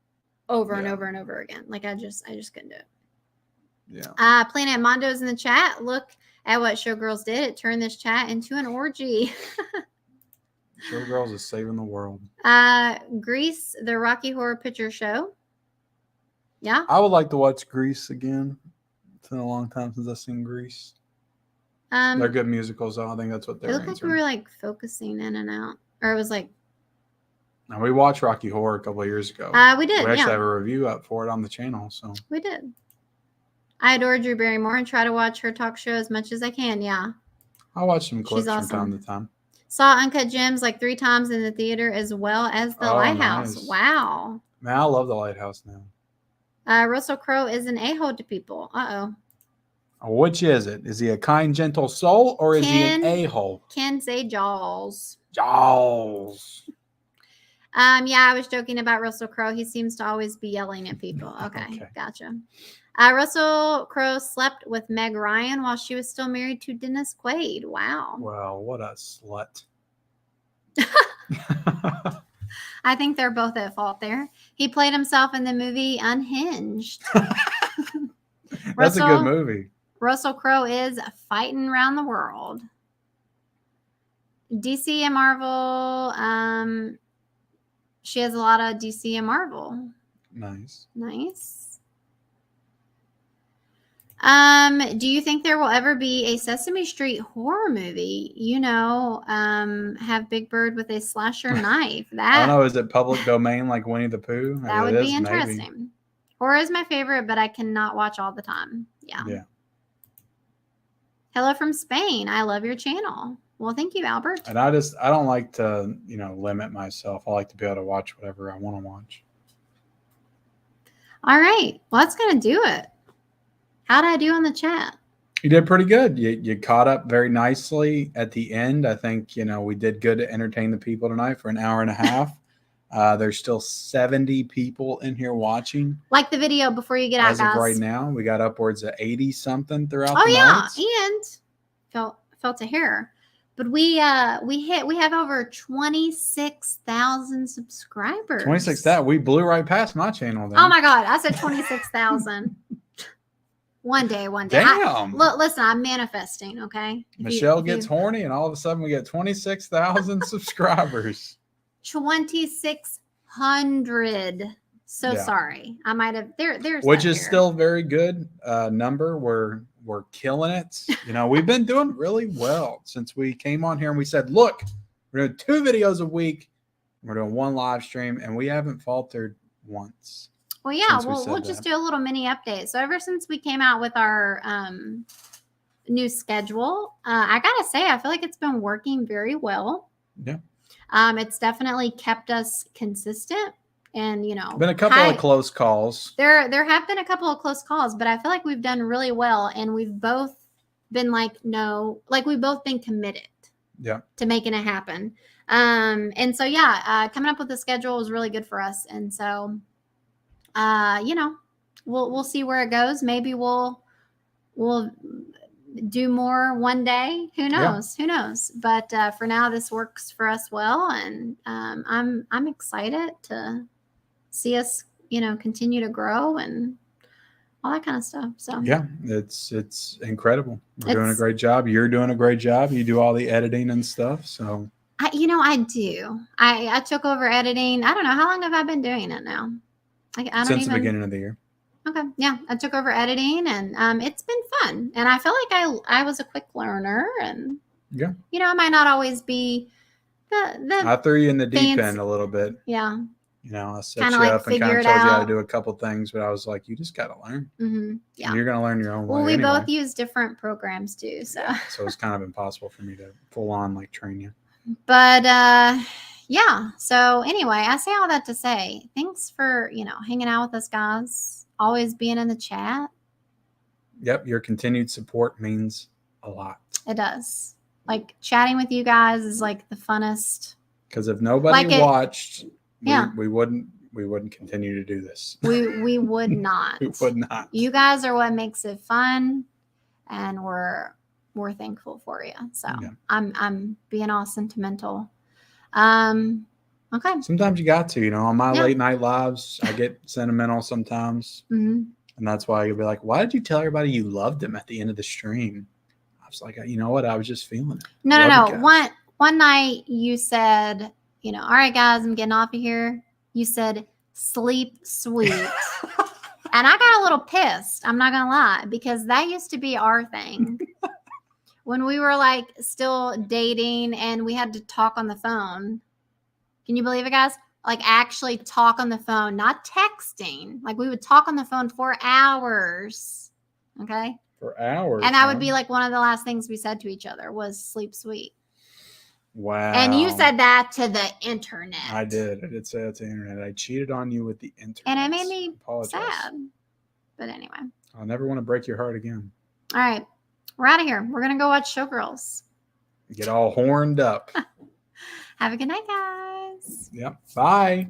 over and over and over again. Like I just couldn't do it. Yeah. Planet Mondo's in the chat. Look at what Showgirls did. It turned this chat into an orgy. Showgirls is saving the world. Grease, the Rocky Horror Picture Show. Yeah. I would like to watch Grease again. It's been a long time since I've seen Grease. They're good musicals, though. I think that's what they're. It looked like we were like focusing in and out, or it was like. And we watched Rocky Horror a couple of years ago. We did. We actually have a review up for it on the channel. So we did. I adore Drew Barrymore and try to watch her talk show as much as I can. Yeah. I watch some clips from time to time. Saw Uncut Gems like 3 times in the theater as well as The Lighthouse. Nice. Wow. Man, I love The Lighthouse now. Russell Crowe is an a-hole to people. Which is it? Is he a kind, gentle soul, or is he an a-hole? Ken say Jaws. Jaws. Yeah, I was joking about Russell Crowe. He seems to always be yelling at people. Okay. Gotcha. Russell Crowe slept with Meg Ryan while she was still married to Dennis Quaid. Wow. Well, what a slut. I think they're both at fault there. He played himself in the movie Unhinged. That's a good movie. Russell Crowe is fighting around the world. DC and Marvel. She has a lot of DC and Marvel. Nice. Do you think there will ever be a Sesame Street horror movie? Have Big Bird with a slasher knife. That I don't know. Is it public domain like Winnie the Pooh? That would be interesting. Maybe. Horror is my favorite, but I cannot watch all the time. Yeah. Hello from Spain. I love your channel. Well, thank you, Albert. And I don't like to, limit myself. I like to be able to watch whatever I want to watch. All right. Well, that's going to do it. How'd I do on the chat? You did pretty good. You caught up very nicely at the end. I think, we did good to entertain the people tonight for an hour and a half. There's still 70 people in here watching. Like the video before you get out, guys. As of right now, we got upwards of 80 something throughout the night. And felt a hair. But we have over 26,000 subscribers. 26,000. We blew right past my channel then. Oh my God. I said 26,000. One day. Damn. Listen, I'm manifesting, okay? Michelle gets horny and all of a sudden we get 26,000 subscribers. 2,600. So sorry. I might have there's which is still very good number. We're killing it. You know, we've been doing really well since we came on here and we said, look, we're doing 2 videos a week. We're doing 1 live stream and we haven't faltered once. Well, yeah, we'll just do a little mini update. So ever since we came out with our new schedule, I got to say, I feel like it's been working very well. Yeah. It's definitely kept us consistent. And, you know, been a couple of close calls. There have been a couple of close calls, but I feel like we've done really well. And we've both been we've both been committed to making it happen. And so, coming up with the schedule was really good for us. And so, you know, we'll see where it goes. Maybe we'll do more one day. Who knows? Who knows? But for now, this works for us well. And I'm excited to see us, you know, continue to grow and all that kind of stuff. So yeah, it's incredible. We're doing a great job. You're doing a great job. You do all the editing and stuff. So I do. I took over editing. I don't know, how long have I been doing it now? Since the beginning of the year. Okay. Yeah. I took over editing and it's been fun. And I feel like I was a quick learner and you know, I might not always be the I threw you in the deep end a little bit. Yeah. You know, I set you up and kind of told you how to do a couple things, but I was like, you just got to learn. Mm-hmm. Yeah. And you're going to learn your own way. Well, we both use different programs too. So it's kind of impossible for me to full on train you. But yeah. So anyway, I say all that to say, thanks for, you know, hanging out with us, guys. Always being in the chat. Yep. Your continued support means a lot. It does. Like chatting with you guys is like the funnest. Because if nobody watched, we wouldn't continue to do this. We would not. We would not. You guys are what makes it fun, and we're thankful for you. So I'm being all sentimental. Okay. Sometimes you got to, you know, on my late night lives, I get sentimental sometimes. Mm-hmm. And that's why you'll be like, why did you tell everybody you loved them at the end of the stream? I was like, you know what? I was just feeling it. No. One night you said, you know, all right, guys, I'm getting off of here. You said, sleep sweet. And I got a little pissed. I'm not going to lie, because that used to be our thing. When we were like still dating and we had to talk on the phone. Can you believe it, guys? Like actually talk on the phone, not texting. Like we would talk on the phone for hours. Okay. For hours. And that would be like one of the last things we said to each other was sleep sweet. Wow. And you said that to the internet. I did. I did say that to the internet. I cheated on you with the internet. And it made me sad. But anyway. I'll never want to break your heart again. All right. We're out of here. We're going to go watch Showgirls. Get all horned up. Have a good night, guys. Yep. Bye.